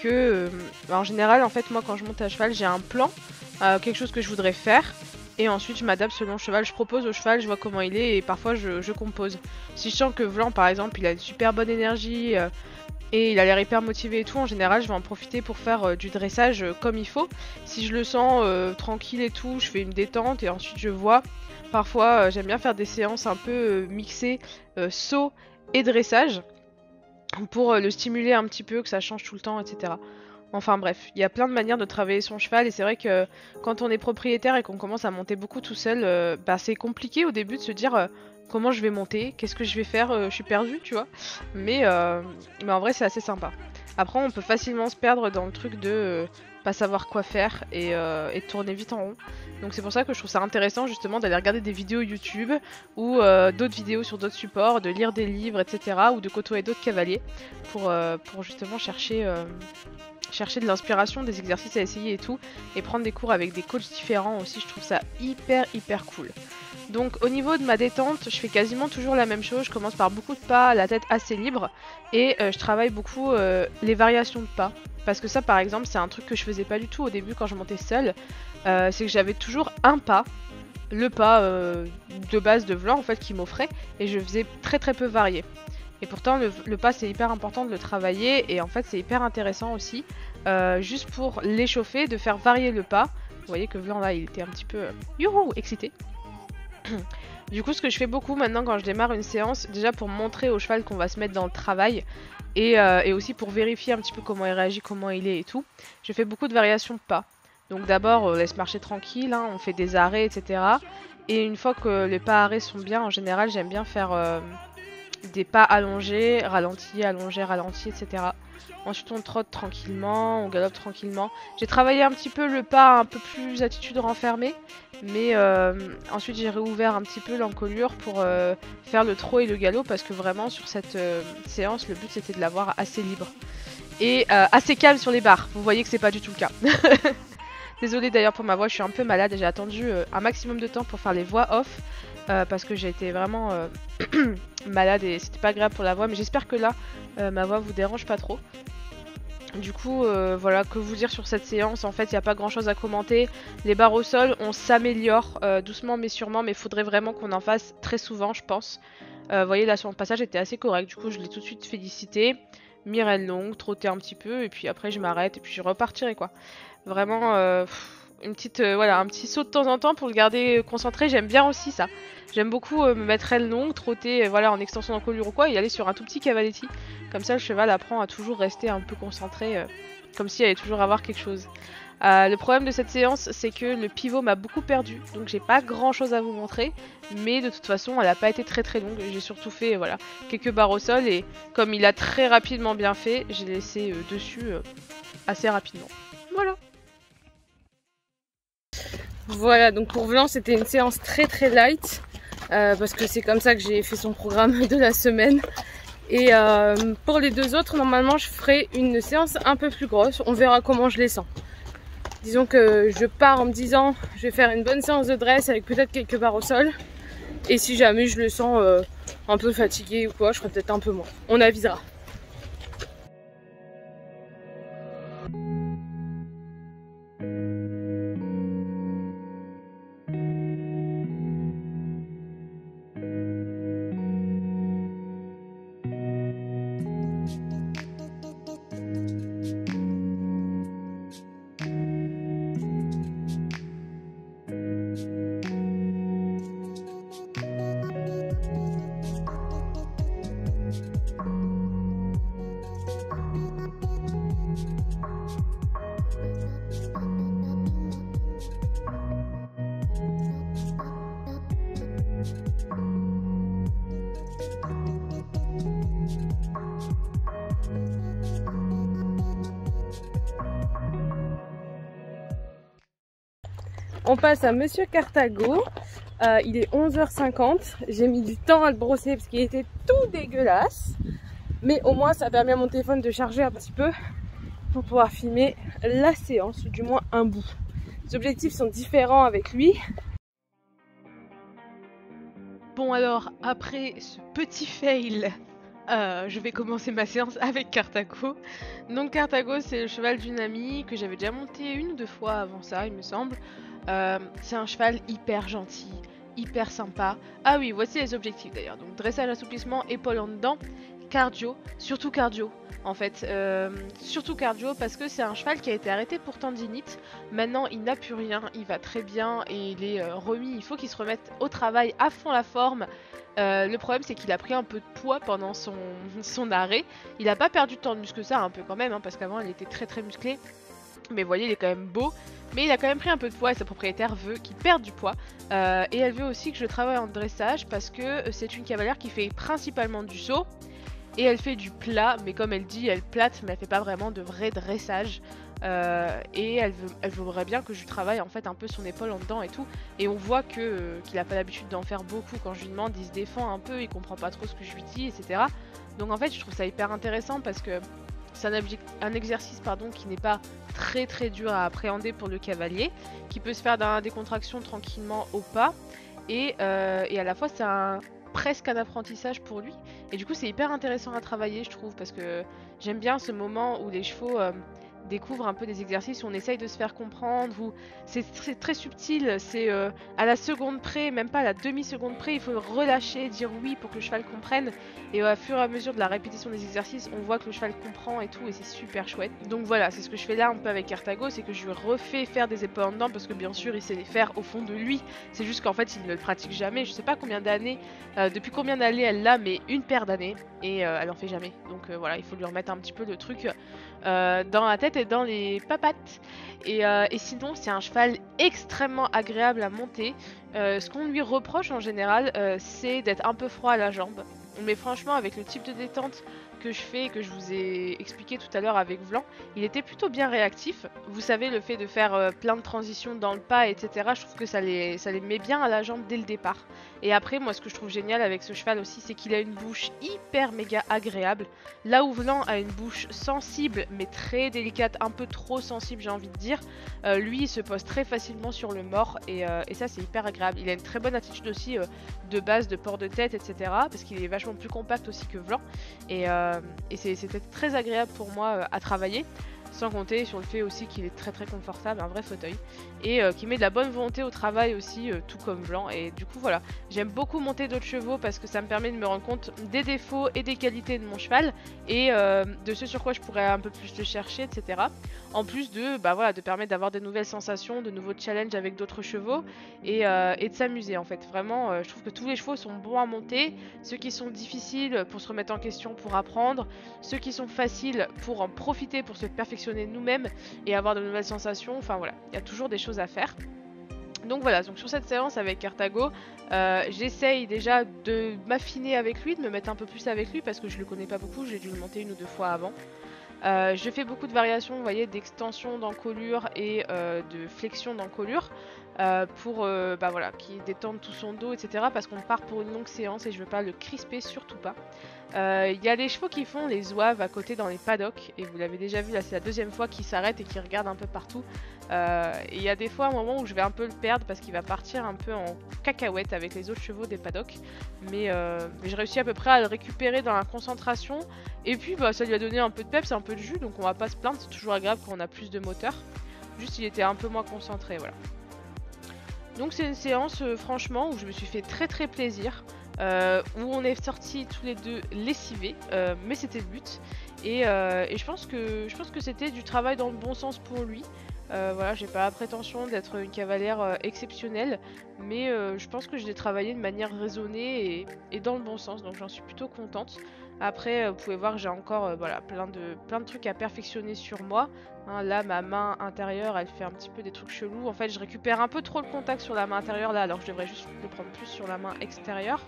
que en général, en fait, moi quand je monte à cheval, j'ai un plan, quelque chose que je voudrais faire. Et ensuite je m'adapte selon le cheval, je propose au cheval, je vois comment il est et parfois je compose. Si je sens que Vlan par exemple il a une super bonne énergie et il a l'air hyper motivé et tout, en général je vais en profiter pour faire du dressage comme il faut. Si je le sens tranquille et tout, je fais une détente et ensuite je vois. Parfois j'aime bien faire des séances un peu mixées, saut et dressage, pour le stimuler un petit peu, que ça change tout le temps, etc. Enfin bref, il y a plein de manières de travailler son cheval et c'est vrai que quand on est propriétaire et qu'on commence à monter beaucoup tout seul, bah c'est compliqué au début de se dire comment je vais monter, qu'est-ce que je vais faire, je suis perdue, tu vois. Mais en vrai c'est assez sympa. Après on peut facilement se perdre dans le truc de pas savoir quoi faire et tourner vite en rond. Donc c'est pour ça que je trouve ça intéressant justement d'aller regarder des vidéos YouTube ou d'autres vidéos sur d'autres supports, de lire des livres, etc. ou de côtoyer d'autres cavaliers pour justement chercher de l'inspiration, des exercices à essayer et tout, et prendre des cours avec des coachs différents aussi, je trouve ça hyper cool. Donc au niveau de ma détente, je fais quasiment toujours la même chose, je commence par beaucoup de pas, la tête assez libre, et je travaille beaucoup les variations de pas. Parce que ça par exemple, c'est un truc que je faisais pas du tout au début quand je montais seule, c'est que j'avais toujours un pas, le pas de base de Vlan en fait qui m'offrait, et je faisais très peu varié. Et pourtant le pas c'est hyper important de le travailler et en fait c'est hyper intéressant aussi juste pour l'échauffer, de faire varier le pas. Vous voyez que Vlan là il était un petit peu youhou, excité. Du coup ce que je fais beaucoup maintenant quand je démarre une séance, déjà pour montrer au cheval qu'on va se mettre dans le travail et aussi pour vérifier un petit peu comment il réagit, comment il est et tout, je fais beaucoup de variations de pas. Donc d'abord on laisse marcher tranquille, hein, on fait des arrêts etc. Et une fois que les pas arrêts sont bien, en général j'aime bien faire des pas allongés, ralentis, allongés, ralentis, etc. Ensuite on trotte tranquillement, on galope tranquillement. J'ai travaillé un petit peu le pas un peu plus attitude renfermée, mais ensuite j'ai réouvert un petit peu l'encolure pour faire le trot et le galop parce que vraiment sur cette séance le but c'était de l'avoir assez libre. Et assez calme sur les barres, vous voyez que c'est pas du tout le cas. Désolée d'ailleurs pour ma voix, je suis un peu malade et j'ai attendu un maximum de temps pour faire les voix off. Parce que j'ai été vraiment malade et c'était pas agréable pour la voix, mais j'espère que là ma voix vous dérange pas trop. Du coup voilà, que vous dire sur cette séance, en fait il n'y a pas grand chose à commenter. Les barres au sol, on s'améliore doucement mais sûrement, mais il faudrait vraiment qu'on en fasse très souvent je pense. Vous voyez là sur le passage était assez correct, du coup je l'ai tout de suite félicité. Mirelle longue, trotter un petit peu et puis après je m'arrête et puis je repartirai quoi. Vraiment une petite voilà, un petit saut de temps en temps pour le garder concentré, j'aime bien aussi ça. J'aime beaucoup me mettre elle longue, trotter voilà en extension d'encolure ou quoi et aller sur un tout petit cavaletti. Comme ça le cheval apprend à toujours rester un peu concentré comme si elle allait toujours avoir quelque chose. Le problème de cette séance c'est que le pivot m'a beaucoup perdu, donc j'ai pas grand chose à vous montrer, mais de toute façon elle a pas été très longue, j'ai surtout fait voilà quelques barres au sol et comme il a très rapidement bien fait, j'ai laissé dessus assez rapidement. Voilà. Voilà, donc pour Vlan c'était une séance très light parce que c'est comme ça que j'ai fait son programme de la semaine. Et pour les deux autres, normalement je ferai une séance un peu plus grosse, on verra comment je les sens. Disons que je pars en me disant je vais faire une bonne séance de dress avec peut-être quelques barres au sol. Et si jamais je le sens un peu fatigué ou quoi, je ferai peut-être un peu moins. On avisera. On passe à Monsieur Cartago. Il est 11h50. J'ai mis du temps à le brosser parce qu'il était tout dégueulasse. Mais au moins ça permet à mon téléphone de charger un petit peu pour pouvoir filmer la séance, ou du moins un bout. Les objectifs sont différents avec lui. Bon alors, après ce petit fail, je vais commencer ma séance avec Cartago. Donc Cartago, c'est le cheval d'une amie que j'avais déjà monté 1 ou 2 fois avant ça, il me semble. C'est un cheval hyper gentil, hyper sympa. Ah oui, voici les objectifs d'ailleurs. Donc dressage, assouplissement, épaules en dedans, cardio, surtout cardio. En fait, surtout cardio parce que c'est un cheval qui a été arrêté pour tendinite. Maintenant, il n'a plus rien, il va très bien et il est remis. Il faut qu'il se remette au travail à fond la forme. Le problème, c'est qu'il a pris un peu de poids pendant son arrêt. Il n'a pas perdu tant de muscle que ça, un peu quand même, hein, parce qu'avant, il était très très musclé. Mais vous voyez, il est quand même beau. Mais il a quand même pris un peu de poids et sa propriétaire veut qu'il perde du poids. Et elle veut aussi que je travaille en dressage parce que c'est une cavalière qui fait principalement du saut. Et elle fait du plat, mais comme elle dit, elle plate, mais elle fait pas vraiment de vrai dressage. Et elle voudrait bien que je travaille en fait un peu son épaule en dedans et tout. Et on voit qu'il a pas l'habitude d'en faire beaucoup. Quand je lui demande, il se défend un peu, il comprend pas trop ce que je lui dis, etc. Donc en fait, je trouve ça hyper intéressant parce que c'est un exercice qui n'est pas très très dur à appréhender pour le cavalier, qui peut se faire dans des contractions tranquillement au pas. Et à la fois, c'est presque un apprentissage pour lui. Et du coup, c'est hyper intéressant à travailler, je trouve, parce que j'aime bien ce moment où les chevaux découvrent un peu des exercices où on essaye de se faire comprendre, où c'est très subtil, c'est à la seconde près, même pas à la demi-seconde près, il faut relâcher, dire oui pour que le cheval comprenne. Et au fur et à mesure de la répétition des exercices, on voit que le cheval comprend et tout, et c'est super chouette. Donc voilà, c'est ce que je fais là un peu avec Cartago, c'est que je lui refais faire des épaules en dedans, parce que bien sûr, il sait les faire au fond de lui. C'est juste qu'en fait, il ne le pratique jamais. Je sais pas combien d'années, depuis combien d'années elle l'a, mais une paire d'années, et elle en fait jamais. Donc voilà, il faut lui remettre un petit peu le truc dans la tête et dans les papates. Et sinon, c'est un cheval extrêmement agréable à monter. Ce qu'on lui reproche en général, c'est d'être un peu froid à la jambe. Mais franchement, avec le type de détente que je fais et que je vous ai expliqué tout à l'heure avec Vlan, il était plutôt bien réactif. Vous savez, le fait de faire plein de transitions dans le pas, etc., je trouve que ça les met bien à la jambe dès le départ. Et après, moi, ce que je trouve génial avec ce cheval aussi, c'est qu'il a une bouche hyper méga agréable. Là où Vlan a une bouche sensible, mais très délicate, un peu trop sensible, j'ai envie de dire, lui, il se pose très facilement sur le mors, et ça, c'est hyper agréable. Il a une très bonne attitude aussi de base, de port de tête, etc., parce qu'il est vachement plus compact aussi que Vlan. Et c'était très agréable pour moi à travailler, sans compter sur le fait aussi qu'il est très très confortable, un vrai fauteuil, et qui met de la bonne volonté au travail aussi, tout comme Vlan. Et du coup voilà, j'aime beaucoup monter d'autres chevaux parce que ça me permet de me rendre compte des défauts et des qualités de mon cheval, et de ce sur quoi je pourrais un peu plus le chercher, etc. En plus de permettre d'avoir de nouvelles sensations, de nouveaux challenges avec d'autres chevaux, et de s'amuser en fait. Vraiment, je trouve que tous les chevaux sont bons à monter, ceux qui sont difficiles pour se remettre en question, pour apprendre, ceux qui sont faciles pour en profiter, pour se perfectionner nous-mêmes et avoir de nouvelles sensations. Enfin voilà, il y a toujours des choses à faire. Donc voilà, donc sur cette séance avec Cartago, j'essaye déjà de m'affiner avec lui, de me mettre un peu plus avec lui parce que je le connais pas beaucoup, j'ai dû le monter 1 ou 2 fois avant. Je fais beaucoup de variations, vous voyez, d'extension d'encolure et de flexion d'encolure pour qu'il détende tout son dos, etc. Parce qu'on part pour une longue séance et je veux pas le crisper, surtout pas. Il y a des chevaux qui font les zouaves à côté dans les paddocks, et vous l'avez déjà vu, là c'est la 2e fois qu'il s'arrête et qu'il regarde un peu partout. Et il y a des fois un moment où je vais un peu le perdre parce qu'il va partir un peu en cacahuète avec les autres chevaux des paddocks. Mais j'ai réussi à peu près à le récupérer dans la concentration. Et puis ça lui a donné un peu de peps, un peu de jus, donc on va pas se plaindre, c'est toujours agréable quand on a plus de moteur. Juste il était un peu moins concentré, voilà. Donc c'est une séance franchement où je me suis fait très très plaisir. Où on est sortis tous les deux lessivés, mais c'était le but. Et je pense que c'était du travail dans le bon sens pour lui. Voilà, j'ai pas la prétention d'être une cavalière exceptionnelle, mais je pense que je l'ai travaillé de manière raisonnée et dans le bon sens, donc j'en suis plutôt contente. Après, vous pouvez voir, j'ai encore plein de trucs à perfectionner sur moi. Hein, là, ma main intérieure, elle fait un petit peu des trucs chelous. En fait, je récupère un peu trop le contact sur la main intérieure là, alors que je devrais juste le prendre plus sur la main extérieure.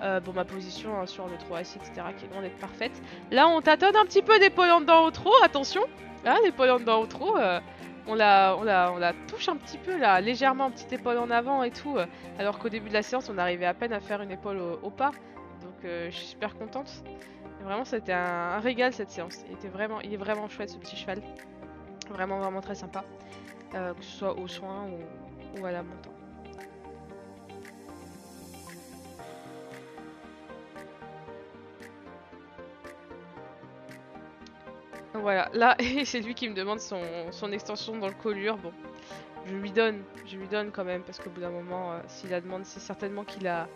Ma position sur le trot assis, etc., qui est loin d'être parfaite. Là, on tâtonne un petit peu d'épaule en dedans au trot, attention. Là, l'épaule en dedans au trot, on la touche un petit peu là, légèrement en petite épaule en avant et tout, alors qu'au début de la séance on arrivait à peine à faire une épaule au pas, donc je suis super contente. Et vraiment c'était un régal cette séance, il est vraiment chouette ce petit cheval, vraiment très sympa, que ce soit au soin ou à la montant. Voilà, là c'est lui qui me demande son extension dans le colure. Bon, je lui donne quand même, parce qu'au bout d'un moment, s'il la demande, c'est certainement qu'il a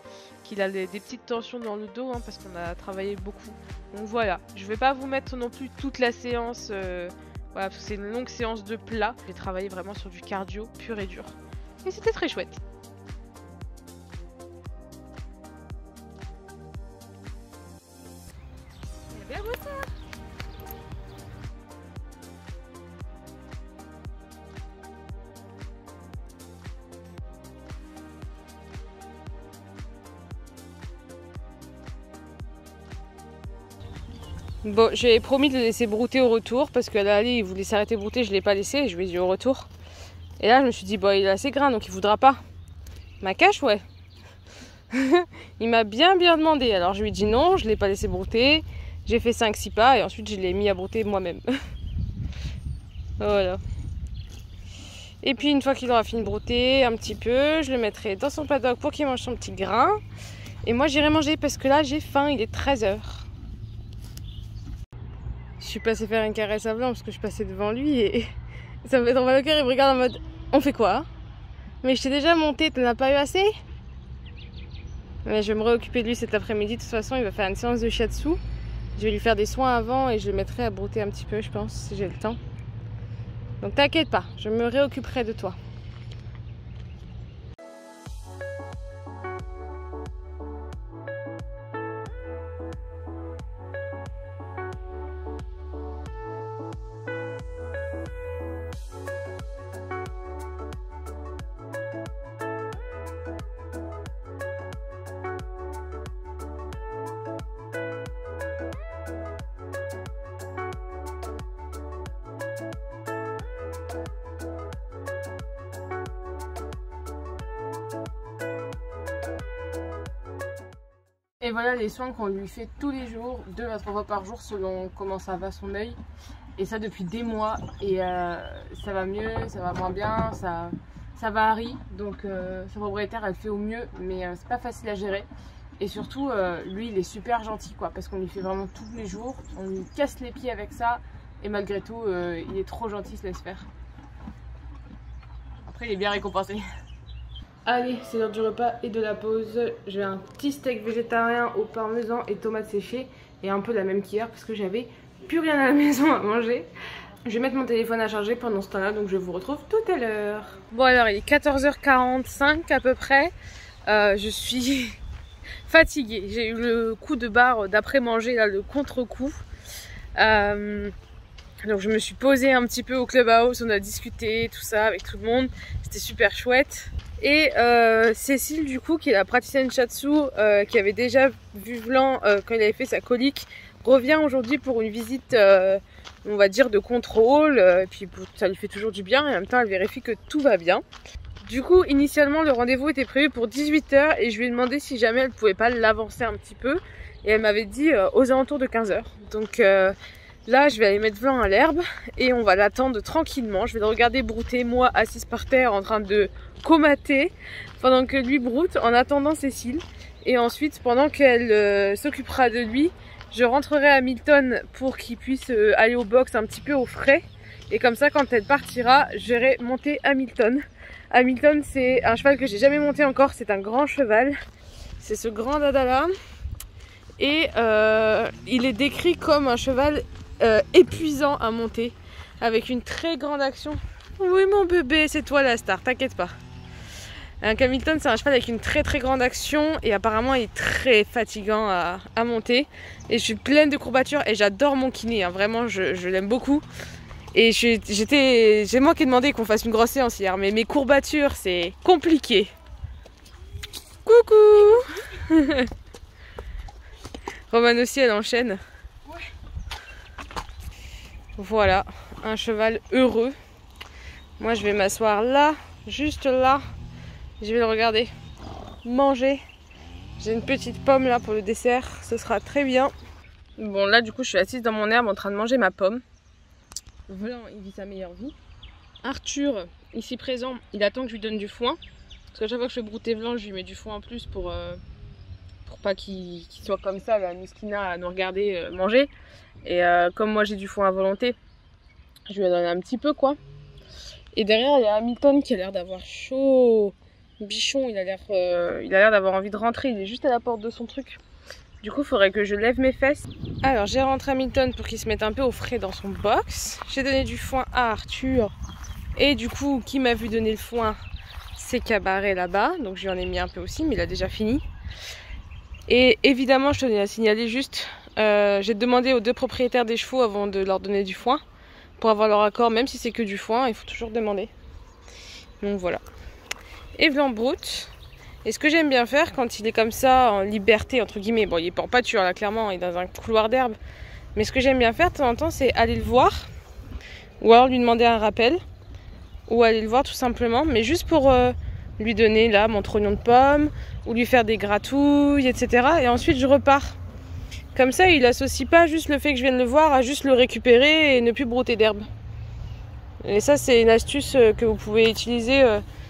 des petites tensions dans le dos, hein, parce qu'on a travaillé beaucoup. Donc voilà, je vais pas vous mettre non plus toute la séance, voilà, parce que c'est une longue séance de plat. J'ai travaillé vraiment sur du cardio pur et dur. Et c'était très chouette. Bon, j'avais promis de le laisser brouter au retour parce qu'à l'aller il voulait s'arrêter de brouter, je l'ai pas laissé, je lui ai dit au retour. Et là je me suis dit, bon il est assez grain donc il voudra pas. Ma cache, ouais. Il m'a bien demandé, alors je lui ai dit non, je l'ai pas laissé brouter. J'ai fait 5-6 pas et ensuite je l'ai mis à brouter moi-même. Voilà. Et puis une fois qu'il aura fini de brouter un petit peu, je le mettrai dans son paddock pour qu'il mange son petit grain. Et moi j'irai manger parce que là j'ai faim, il est 13 h. Je suis passée faire une caresse à Blanc parce que je passais devant lui et ça me fait trop mal au cœur. Il me regarde en mode on fait quoi? Mais je t'ai déjà monté, t'en as pas eu assez? Mais je vais me réoccuper de lui cet après-midi. De toute façon, il va faire une séance de shiatsu. Je vais lui faire des soins avant et je le mettrai à brouter un petit peu, je pense, si j'ai le temps. Donc t'inquiète pas, je me réoccuperai de toi. Et voilà les soins qu'on lui fait tous les jours, 2 à 3 fois par jour selon comment ça va son œil. Et ça depuis des mois. Et ça va mieux, ça va moins bien, ça varie. Donc sa propriétaire elle fait au mieux, mais c'est pas facile à gérer. Et surtout lui il est super gentil quoi, parce qu'on lui fait vraiment tous les jours. On lui casse les pieds avec ça. Et malgré tout il est trop gentil, il se laisse faire. Après il est bien récompensé. Allez, c'est l'heure du repas et de la pause. J'ai un petit steak végétarien au parmesan et tomates séchées. Et un peu la même qu'hier parce que j'avais plus rien à la maison à manger. Je vais mettre mon téléphone à charger pendant ce temps-là, donc je vous retrouve tout à l'heure. Bon alors, il est 14 h 45 à peu près. Je suis fatiguée. J'ai eu le coup de barre d'après-manger, là, le contre-coup. Donc je me suis posée un petit peu au clubhouse, on a discuté, tout ça, avec tout le monde. C'était super chouette. Et Cécile du coup qui est la praticienne shiatsu qui avait déjà vu Blanc quand il avait fait sa colique, revient aujourd'hui pour une visite on va dire de contrôle, et puis ça lui fait toujours du bien et en même temps elle vérifie que tout va bien. Du coup initialement le rendez-vous était prévu pour 18 h et je lui ai demandé si jamais elle pouvait pas l'avancer un petit peu et elle m'avait dit aux alentours de 15 h. Donc là je vais aller mettre Blanc à l'herbe et on va l'attendre tranquillement. Je vais le regarder brouter, moi assise par terre en train de comater pendant que lui broute en attendant Cécile. Et ensuite pendant qu'elle s'occupera de lui, je rentrerai à Milton pour qu'il puisse aller au box un petit peu au frais. Et comme ça quand elle partira, j'irai monter à Milton. Hamilton c'est un cheval que j'ai jamais monté encore, c'est un grand cheval. C'est ce grand dada là. Et il est décrit comme un cheval épuisant à monter, avec une très grande action. Oui mon bébé, c'est toi la star, t'inquiète pas. Un Hamilton c'est un cheval avec une très grande action et apparemment il est très fatigant à monter. Et je suis pleine de courbatures et j'adore mon kiné, hein. Vraiment je l'aime beaucoup. Et j'ai moi qui ai demandé qu'on fasse une grosse séance hier, mais mes courbatures c'est compliqué. Coucou. Romane aussi elle enchaîne. Voilà, un cheval heureux. Moi, je vais m'asseoir là, juste là. Je vais le regarder manger. J'ai une petite pomme là pour le dessert, ce sera très bien. Bon, là, du coup, je suis assise dans mon herbe en train de manger ma pomme. Vlan, il vit sa meilleure vie. Arthur, ici présent, il attend que je lui donne du foin. Parce qu'à chaque fois que je fais brouter Vlan, je lui mets du foin en plus pour pas qu'il soit comme ça, la Miskina, à nous regarder manger. Et comme moi j'ai du foin à volonté, je lui ai donné un petit peu quoi. Et derrière il y a Hamilton qui a l'air d'avoir chaud. Bichon, il a l'air d'avoir envie de rentrer, il est juste à la porte de son truc. Du coup il faudrait que je lève mes fesses. Alors j'ai rentré Hamilton pour qu'il se mette un peu au frais dans son box. J'ai donné du foin à Arthur. Et du coup qui m'a vu donner le foin, c'est Cabaret là-bas. Donc je lui en ai mis un peu aussi, mais il a déjà fini. Et évidemment, je tenais à signaler juste, j'ai demandé aux 2 propriétaires des chevaux avant de leur donner du foin, pour avoir leur accord, même si c'est que du foin, il faut toujours demander. Donc voilà. Et Vlan broute. Et ce que j'aime bien faire quand il est comme ça, en liberté, entre guillemets, bon il est pas en pâture là, clairement, il est dans un couloir d'herbe, mais ce que j'aime bien faire de temps en temps, c'est aller le voir, ou alors lui demander un rappel, ou aller le voir tout simplement, mais juste pour lui donner là mon trognon de pomme, ou lui faire des gratouilles, etc. Et ensuite je repars. Comme ça, il associe pas juste le fait que je vienne le voir à juste le récupérer et ne plus brouter d'herbe. Et ça, c'est une astuce que vous pouvez utiliser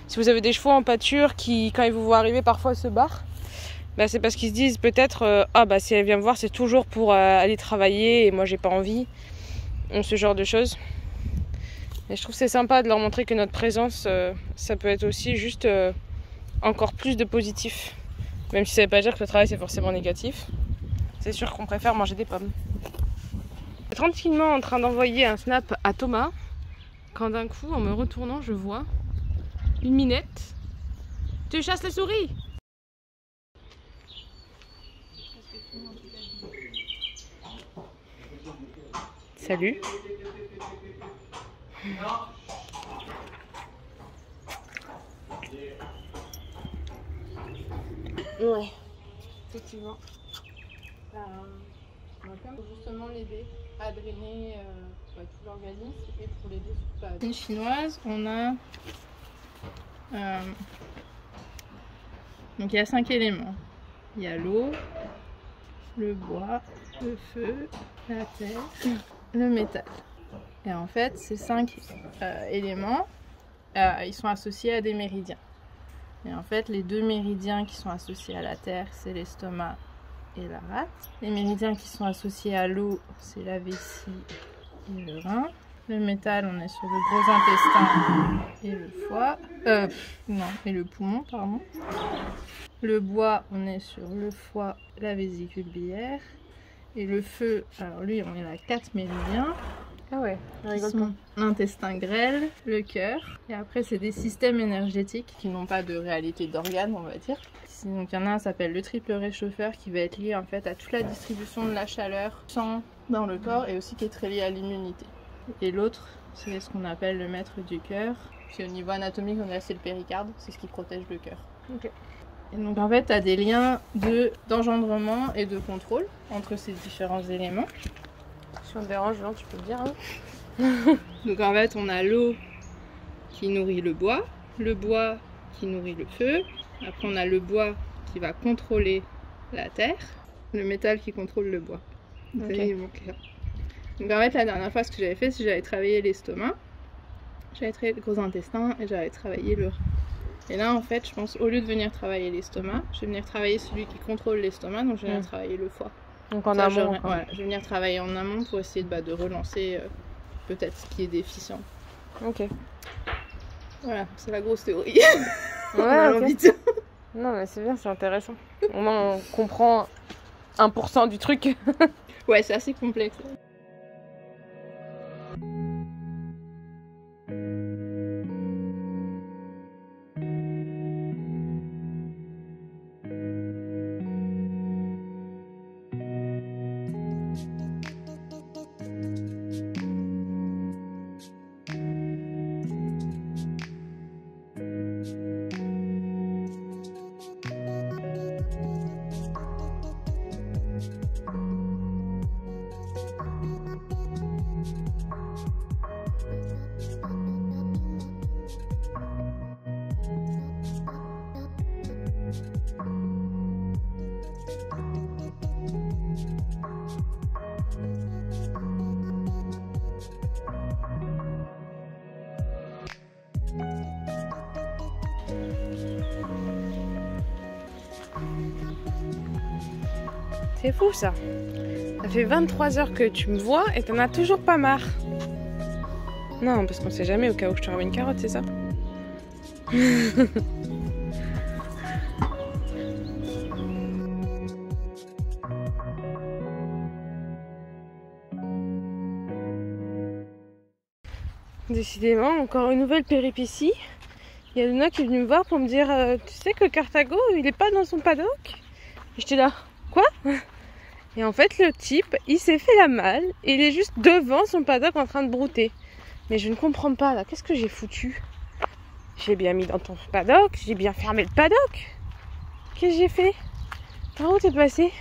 si vous avez des chevaux en pâture qui, quand ils vous voient arriver, parfois se barrent. Bah, c'est parce qu'ils se disent peut-être ah bah si elle vient me voir, c'est toujours pour aller travailler et moi j'ai pas envie. Ce genre de choses. Et je trouve que c'est sympa de leur montrer que notre présence, ça peut être aussi juste encore plus de positif. Même si ça veut pas dire que le travail c'est forcément négatif. C'est sûr qu'on préfère manger des pommes. Je suis tranquillement en train d'envoyer un snap à Thomas, quand d'un coup, en me retournant, je vois une minette. Tu chasses les souris? Salut. Ouais, effectivement. On va comme justement l'aider à drainer tout l'organisme et pour l'aider surtout à... Une chinoise, on a... donc il y a 5 éléments. Il y a l'eau, le bois, le feu, la terre, le métal. Et en fait, ces 5 éléments, ils sont associés à des méridiens. Et en fait, les 2 méridiens qui sont associés à la terre, c'est l'estomac et la rate. Les méridiens qui sont associés à l'eau, c'est la vessie et le rein. Le métal, on est sur le gros intestin et le foie. Et le poumon, pardon. Le bois, on est sur le foie, la vésicule biliaire. Et le feu, alors lui, on est à 4 méridiens. Ah ouais, L'intestin grêle, le cœur. Et après, c'est des systèmes énergétiques qui n'ont pas de réalité d'organes, on va dire. Donc il y en a un qui s'appelle le triple réchauffeur qui va être lié en fait à toute la distribution de la chaleur sang dans le corps et aussi qui est très lié à l'immunité. Et l'autre, c'est ce qu'on appelle le maître du cœur. Puis au niveau anatomique, on a c'est le péricarde, c'est ce qui protège le cœur. Ok. Et donc en fait, tu as des liens d'engendrement et de contrôle entre ces différents éléments. Si on te dérange, non, tu peux le dire. Hein. Donc en fait, on a l'eau qui nourrit le bois qui nourrit le feu. Après, on a le bois qui va contrôler la terre, le métal qui contrôle le bois. Okay. Donc en fait, la dernière fois, ce que j'avais fait, c'est que j'avais travaillé l'estomac, j'avais travaillé le gros intestin et j'avais travaillé le rein. Et là, en fait, je pense, au lieu de venir travailler l'estomac, je vais venir travailler celui qui contrôle l'estomac, donc je vais venir travailler le foie. Donc en amont. Je vais venir travailler en amont pour essayer de relancer peut-être ce qui est déficient. Ok. Voilà, c'est la grosse théorie. Ouais, okay. Non, mais c'est bien, c'est intéressant. Au moins, on comprend 1% du truc. Ouais, c'est assez complexe. C'est fou ça. Ça fait 23 heures que tu me vois et t'en as toujours pas marre. Non, parce qu'on sait jamais au cas où je te ramène une carotte, c'est ça? Décidément, encore une nouvelle péripétie. Il y a Luna qui est venue me voir pour me dire tu sais que Carthago, il est pas dans son paddock? Et j'étais là, quoi? Et en fait, le type, il s'est fait la malle et il est juste devant son paddock en train de brouter. Mais je ne comprends pas là, qu'est-ce que j'ai foutu? J'ai bien mis dans ton paddock, j'ai bien fermé le paddock. Qu'est-ce que j'ai fait? Par où t'es passé?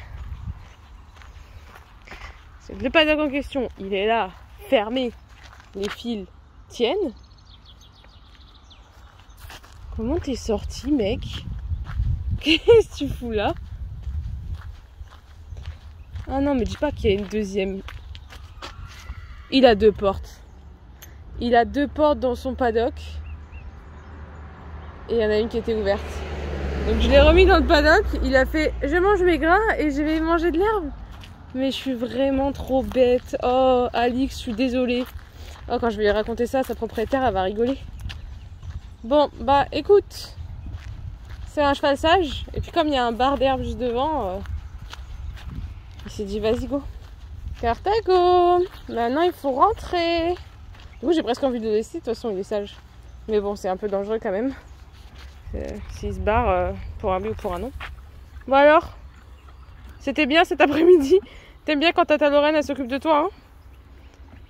Le paddock en question, il est là, fermé, les fils tiennent. Comment t'es sorti, mec? Qu'est-ce que tu fous là? Ah non, mais dis pas qu'il y a une deuxième. Il a 2 portes. Il a 2 portes dans son paddock. Et il y en a une qui était ouverte. Donc je l'ai remis dans le paddock. Il a fait, je mange mes grains et je vais manger de l'herbe. Mais je suis vraiment trop bête. Oh, Alix, je suis désolée. Oh, quand je vais lui raconter ça à sa propriétaire, elle va rigoler. Bon, bah écoute. C'est un cheval sage. Et puis comme il y a un bar d'herbe juste devant, il s'est dit vas-y go. Carthago, maintenant il faut rentrer. Du coup j'ai presque envie de le laisser, de toute façon il est sage. Mais bon, c'est un peu dangereux quand même. S'il se barre pour un oui ou pour un non. Bon alors, c'était bien cet après-midi. T'aimes bien quand ta Lorraine elle s'occupe de toi,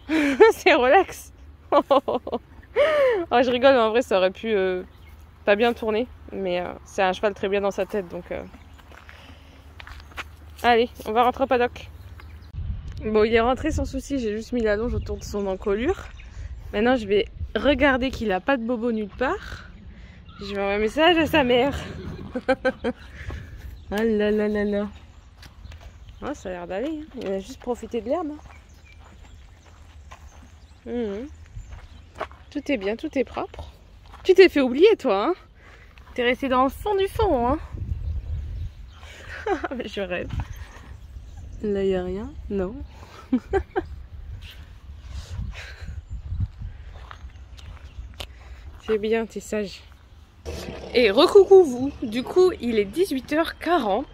hein? C'est relax. Oh, je rigole, mais en vrai ça aurait pu pas bien tourner. Mais c'est un cheval très bien dans sa tête, donc... Allez, on va rentrer au paddock. Bon, il est rentré sans souci, j'ai juste mis la longe autour de son encolure. Maintenant, je vais regarder qu'il a pas de bobo nulle part. Je vais envoyer un message à sa mère. Ah là là là là. Oh, ça a l'air d'aller, hein. Il a juste profité de l'herbe. Tout est bien, tout est propre. Tu t'es fait oublier, toi, hein? T'es resté dans le fond du fond, hein? Je rêve. Là, il n'y a rien? Non. C'est bien, t'es sage. Et recoucou vous. Du coup, il est 18h40.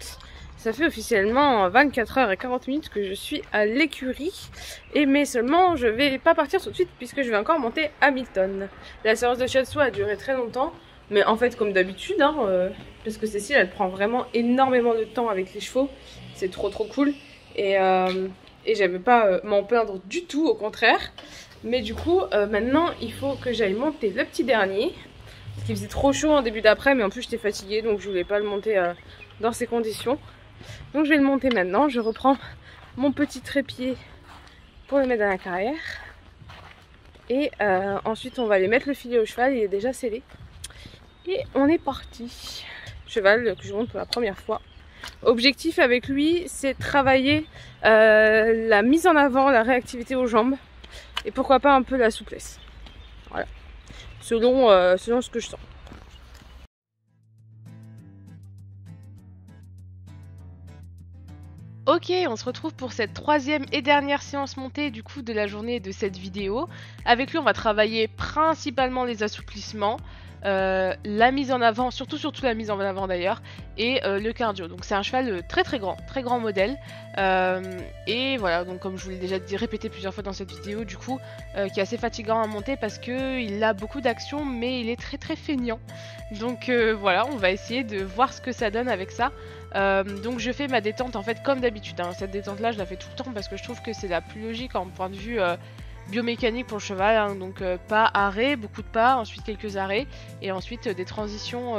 Ça fait officiellement 24h40 que je suis à l'écurie. Mais seulement, je vais pas partir tout de suite puisque je vais encore monter Hamilton. La séance de shiatsu a duré très longtemps. Mais en fait, comme d'habitude, hein, parce que Cécile, elle prend vraiment énormément de temps avec les chevaux. C'est trop cool. Et j'avais pas m'en plaindre du tout, au contraire. Mais du coup, maintenant, il faut que j'aille monter le petit dernier. Parce qu'il faisait trop chaud en début d'après, mais en plus, j'étais fatiguée. Donc, je voulais pas le monter dans ces conditions. Donc, je vais le monter maintenant. Je reprends mon petit trépied pour le mettre dans la carrière. Et ensuite, on va aller mettre le filet au cheval. Il est déjà scellé. Et on est parti. Cheval que je monte pour la première fois. Objectif avec lui, c'est travailler la mise en avant, la réactivité aux jambes. Et pourquoi pas un peu la souplesse. Voilà. Selon ce que je sens. Ok, on se retrouve pour cette 3e et dernière séance montée du coup de la journée de cette vidéo. Avec lui, on va travailler principalement les assouplissements. La mise en avant, surtout la mise en avant d'ailleurs, et le cardio. Donc c'est un cheval très grand modèle, et voilà, donc comme je vous l'ai déjà dit, répété plusieurs fois dans cette vidéo, du coup qui est assez fatigant à monter parce que il a beaucoup d'action mais il est très feignant. Donc voilà, on va essayer de voir ce que ça donne avec ça. Donc je fais ma détente en fait comme d'habitude, hein. Cette détente là je la fais tout le temps parce que je trouve que c'est la plus logique en point de vue biomécanique pour le cheval, hein. Donc pas arrêt, beaucoup de pas, ensuite quelques arrêts et ensuite des transitions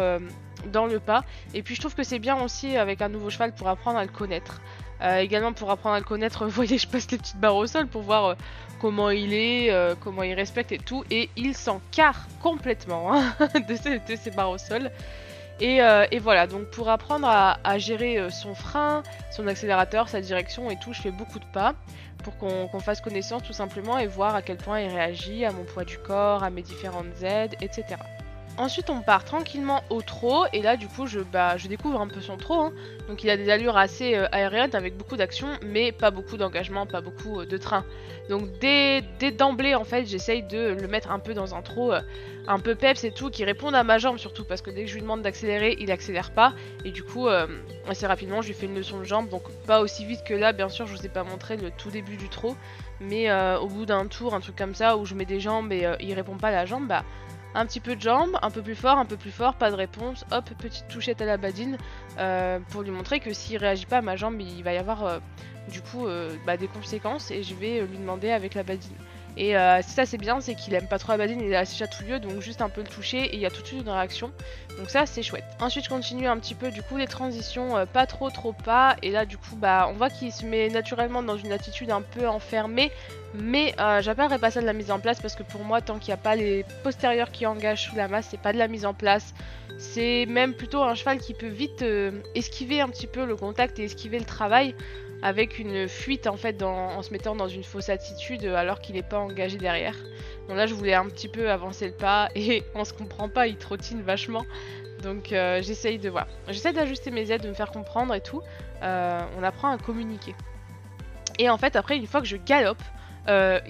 dans le pas. Et puis je trouve que c'est bien aussi avec un nouveau cheval pour apprendre à le connaître. Également pour apprendre à le connaître, vous voyez, je passe les petites barres au sol pour voir comment il est, comment il respecte et tout, et il s'en carre complètement, hein, de ces barres au sol. Et voilà, donc pour apprendre à gérer son frein, son accélérateur, sa direction et tout, je fais beaucoup de pas pour qu'on fasse connaissance tout simplement et voir à quel point il réagit à mon poids du corps, à mes différentes aides, etc. Ensuite on part tranquillement au trot et là du coup je découvre un peu son trot, hein. Donc il a des allures assez aériennes avec beaucoup d'action mais pas beaucoup d'engagement, pas beaucoup de train. Donc dès d'emblée en fait j'essaye de le mettre un peu dans un trot un peu peps et tout, qui réponde à ma jambe surtout parce que dès que je lui demande d'accélérer il accélère pas et du coup assez rapidement je lui fais une leçon de jambe, donc pas aussi vite que là bien sûr, je vous ai pas montré le tout début du trot, mais au bout d'un tour, un truc comme ça où je mets des jambes et il répond pas à la jambe, bah un petit peu de jambes, un peu plus fort, pas de réponse, hop, petite touchette à la badine pour lui montrer que s'il réagit pas à ma jambe, il va y avoir du coup des conséquences et je vais lui demander avec la badine. Et ça c'est bien, c'est qu'il aime pas trop la badine, il est assez chatouilleux, donc juste un peu le toucher et il y a tout de suite une réaction. Donc ça c'est chouette. Ensuite je continue un petit peu du coup les transitions, pas trop pas, et là du coup on voit qu'il se met naturellement dans une attitude un peu enfermée, mais j'appellerai pas ça de la mise en place parce que pour moi tant qu'il n'y a pas les postérieurs qui engagent sous la masse, c'est pas de la mise en place. C'est même plutôt un cheval qui peut vite esquiver un petit peu le contact et esquiver le travail, avec une fuite en fait en se mettant dans une fausse attitude alors qu'il n'est pas engagé derrière. Bon là je voulais un petit peu avancer le pas et on se comprend pas, il trottine vachement. Donc j'essaye d'ajuster mes aides, de me faire comprendre et tout. On apprend à communiquer. Et en fait après une fois que je galope,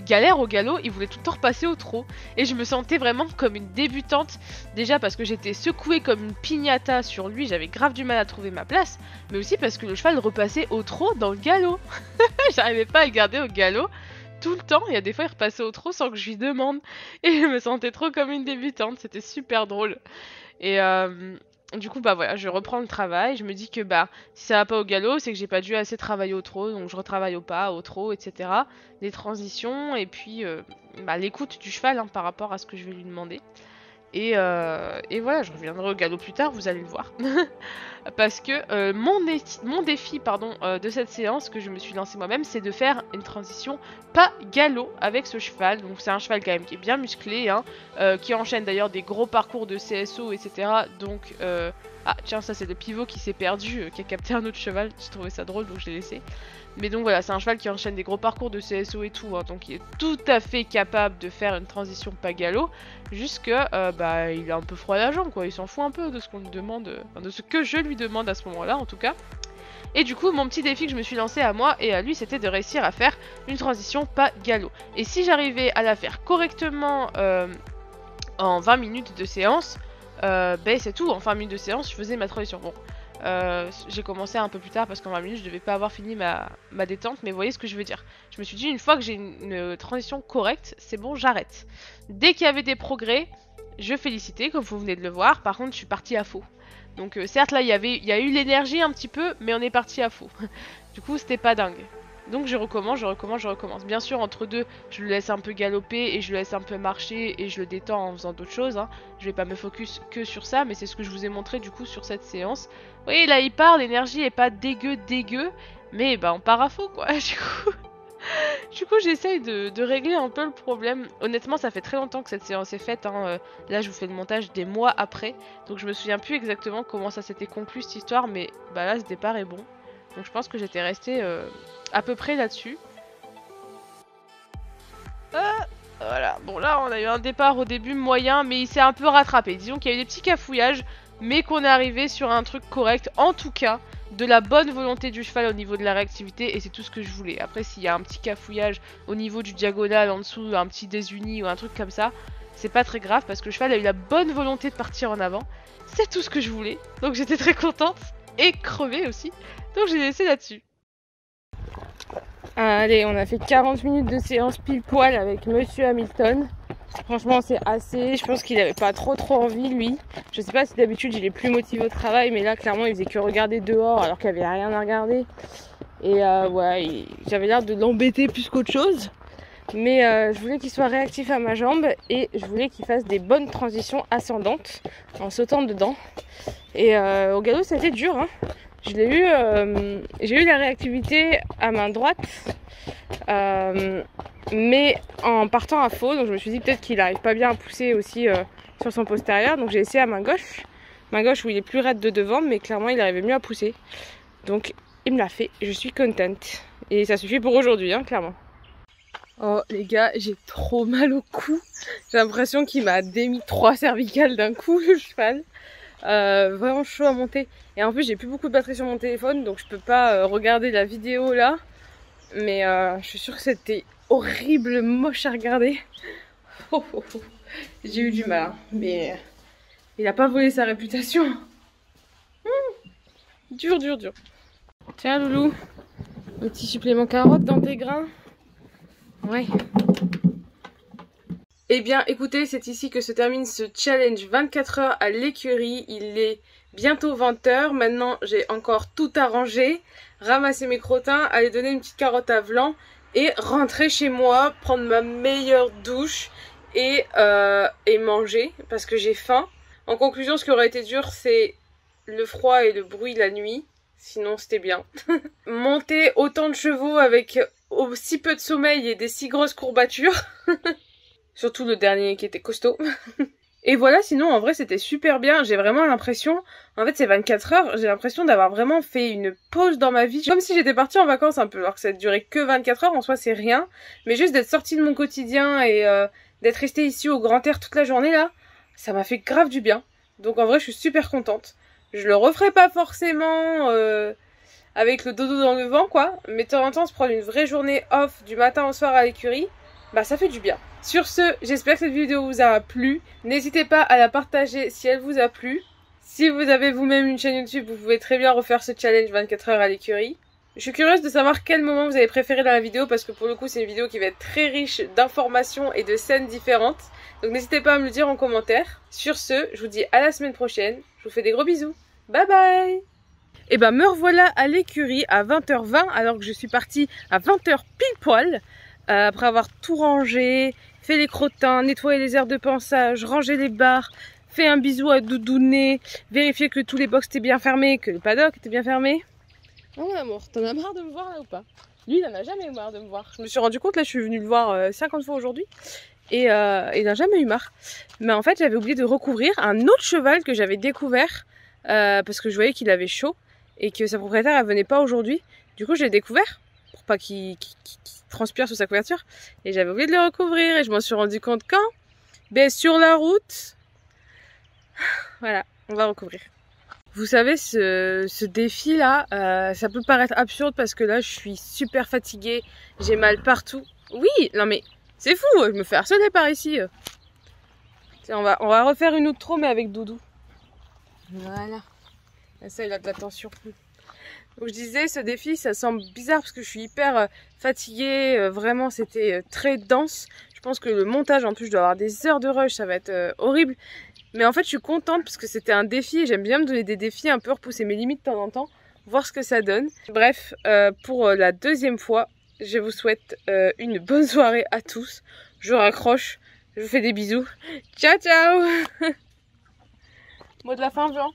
galère au galop, il voulait tout le temps repasser au trot et je me sentais vraiment comme une débutante, déjà parce que j'étais secouée comme une piñata sur lui, j'avais grave du mal à trouver ma place, mais aussi parce que le cheval repassait au trot dans le galop. J'arrivais pas à le garder au galop tout le temps, il y a des fois il repassait au trot sans que je lui demande et je me sentais trop comme une débutante, c'était super drôle. Et du coup voilà, je reprends le travail, je me dis que si ça va pas au galop, c'est que j'ai pas dû assez travailler au trot, donc je retravaille au pas, au trot, etc. Les transitions et puis l'écoute du cheval hein, par rapport à ce que je vais lui demander. Et voilà, je reviendrai au galop plus tard, vous allez le voir. Parce que mon défi de cette séance que je me suis lancé moi-même, c'est de faire une transition pas galop avec ce cheval. Donc c'est un cheval quand même qui est bien musclé, hein, qui enchaîne d'ailleurs des gros parcours de CSO, etc. Donc, ah tiens, ça c'est le pivot qui s'est perdu, qui a capté un autre cheval. J'ai trouvé ça drôle, donc je l'ai laissé. Mais donc voilà, c'est un cheval qui enchaîne des gros parcours de CSO et tout, hein, donc il est tout à fait capable de faire une transition pas galop, juste que il est un peu froid à la jambe, quoi. Il s'en fout un peu de ce qu'on lui demande, de ce que je lui demande à ce moment-là en tout cas. Et du coup, mon petit défi que je me suis lancé à moi et à lui, c'était de réussir à faire une transition pas galop. Et si j'arrivais à la faire correctement en 20 minutes de séance, c'est tout, en 20 minutes de séance, je faisais ma transition. Bon. J'ai commencé un peu plus tard parce qu'en 20 minutes je devais pas avoir fini ma détente, mais vous voyez ce que je veux dire. Je me suis dit une fois que j'ai une transition correcte, c'est bon, j'arrête. Dès qu'il y avait des progrès, je félicitais comme vous venez de le voir, par contre je suis partie à faux. Donc certes là il y a eu l'énergie un petit peu, mais on est parti à faux. Du coup c'était pas dingue. Donc je recommence. Bien sûr, entre deux, je le laisse un peu galoper et je le laisse un peu marcher et je le détends en faisant d'autres choses. Hein. Je vais pas me focus que sur ça, mais c'est ce que je vous ai montré du coup sur cette séance. Oui, là il part, l'énergie est pas dégueu, mais on part à faux quoi. Du coup, j'essaye de régler un peu le problème. Honnêtement, ça fait très longtemps que cette séance est faite. Hein. Là, je vous fais le montage des mois après, donc je me souviens plus exactement comment ça s'était conclu cette histoire, mais là ce départ est bon. Donc je pense que j'étais restée à peu près là-dessus. Voilà, bon là on a eu un départ au début moyen, mais il s'est un peu rattrapé. Disons qu'il y a eu des petits cafouillages, mais qu'on est arrivé sur un truc correct. En tout cas, de la bonne volonté du cheval au niveau de la réactivité, et c'est tout ce que je voulais. Après, s'il y a un petit cafouillage au niveau du diagonal en dessous, un petit désuni ou un truc comme ça, c'est pas très grave parce que le cheval a eu la bonne volonté de partir en avant. C'est tout ce que je voulais, donc j'étais très contente et crevée aussi. Donc j'ai laissé là-dessus. Allez, on a fait 40 minutes de séance pile poil avec Monsieur Hamilton. Franchement, c'est assez. Je pense qu'il avait pas trop envie, lui. Je sais pas si d'habitude il est plus motivé au travail, mais là, clairement, il faisait que regarder dehors alors qu'il n'y avait rien à regarder. Et ouais, j'avais l'air de l'embêter plus qu'autre chose. Mais je voulais qu'il soit réactif à ma jambe et je voulais qu'il fasse des bonnes transitions ascendantes en sautant dedans. Et au galop, ça a été dur, hein. Je l'ai eu, j'ai eu la réactivité à main droite, mais en partant à faux, donc je me suis dit peut-être qu'il n'arrive pas bien à pousser aussi sur son postérieur, donc j'ai essayé à main gauche où il est plus raide de devant, mais clairement il arrivait mieux à pousser, donc il me l'a fait, je suis contente, et ça suffit pour aujourd'hui, hein, clairement. Oh les gars, j'ai trop mal au cou. J'ai l'impression qu'il m'a démis 3 cervicales d'un coup, le cheval. Vraiment chaud à monter. Et en plus, j'ai plus beaucoup de batterie sur mon téléphone, donc je peux pas regarder la vidéo là. Mais je suis sûre que c'était horrible, moche à regarder. Oh, oh, oh. J'ai eu du mal, hein. Mais il a pas volé sa réputation. Dur, dur, dur. Tiens Loulou, un petit supplément carotte dans tes grains. Ouais. Eh bien écoutez, c'est ici que se termine ce challenge 24 heures à l'écurie. Il est bientôt 20 h. Maintenant j'ai encore tout arrangé, ramasser mes crottins, aller donner une petite carotte à Vlan et rentrer chez moi, prendre ma meilleure douche et manger parce que j'ai faim. En conclusion, ce qui aurait été dur, c'est le froid et le bruit la nuit. Sinon c'était bien. Monter autant de chevaux avec aussi peu de sommeil et des si grosses courbatures. Surtout le dernier qui était costaud. Et voilà, sinon en vrai c'était super bien. J'ai vraiment l'impression, en fait c'est 24 heures, j'ai l'impression d'avoir vraiment fait une pause dans ma vie. Comme si j'étais partie en vacances un peu, alors que ça durait que 24 heures, en soi c'est rien. Mais juste d'être sortie de mon quotidien et d'être restée ici au grand air toute la journée là, ça m'a fait grave du bien. Donc en vrai je suis super contente. Je le referai pas forcément avec le dodo dans le vent quoi, mais de temps en temps se prendre une vraie journée off du matin au soir à l'écurie, bah ça fait du bien. Sur ce, j'espère que cette vidéo vous a plu. N'hésitez pas à la partager si elle vous a plu. Si vous avez vous-même une chaîne YouTube, vous pouvez très bien refaire ce challenge 24 heures à l'écurie. Je suis curieuse de savoir quel moment vous avez préféré dans la vidéo parce que pour le coup c'est une vidéo qui va être très riche d'informations et de scènes différentes. Donc n'hésitez pas à me le dire en commentaire. Sur ce, je vous dis à la semaine prochaine. Je vous fais des gros bisous. Bye bye. Et ben me revoilà à l'écurie à 20h20 alors que je suis partie à 20h pile poil. Après avoir tout rangé, fait les crottins, nettoyé les aires de pansage, rangé les barres, fait un bisou à Doudounet, vérifié que tous les box étaient bien fermés, que le paddock était bien fermé. Oh mon amour, t'en as marre de me voir là ou pas? Lui il en a jamais eu marre de me voir. Je me suis rendu compte là, je suis venue le voir 50 fois aujourd'hui et il n'a jamais eu marre. Mais en fait j'avais oublié de recouvrir un autre cheval que j'avais découvert parce que je voyais qu'il avait chaud et que sa propriétaire elle venait pas aujourd'hui. Du coup je l'ai découvert pour pas qu'il transpire sous sa couverture et j'avais oublié de le recouvrir et je m'en suis rendu compte quand? Ben sur la route. Voilà, on va recouvrir. Vous savez ce défi là, ça peut paraître absurde parce que là je suis super fatiguée, j'ai mal partout. Oui, non mais c'est fou, je me fais harceler par ici. Tiens, on va refaire une outro mais avec Doudou. Voilà. Ça il a de l'attention. Donc je disais, ce défi, ça semble bizarre parce que je suis hyper fatiguée. Vraiment, c'était très dense. Je pense que le montage, en plus, je dois avoir des heures de rush. Ça va être horrible. Mais en fait, je suis contente parce que c'était un défi. J'aime bien me donner des défis, un peu repousser mes limites de temps en temps. Voir ce que ça donne. Bref, pour la deuxième fois, je vous souhaite une bonne soirée à tous. Je raccroche. Je vous fais des bisous. Ciao, ciao. Mot de la fin, Jean.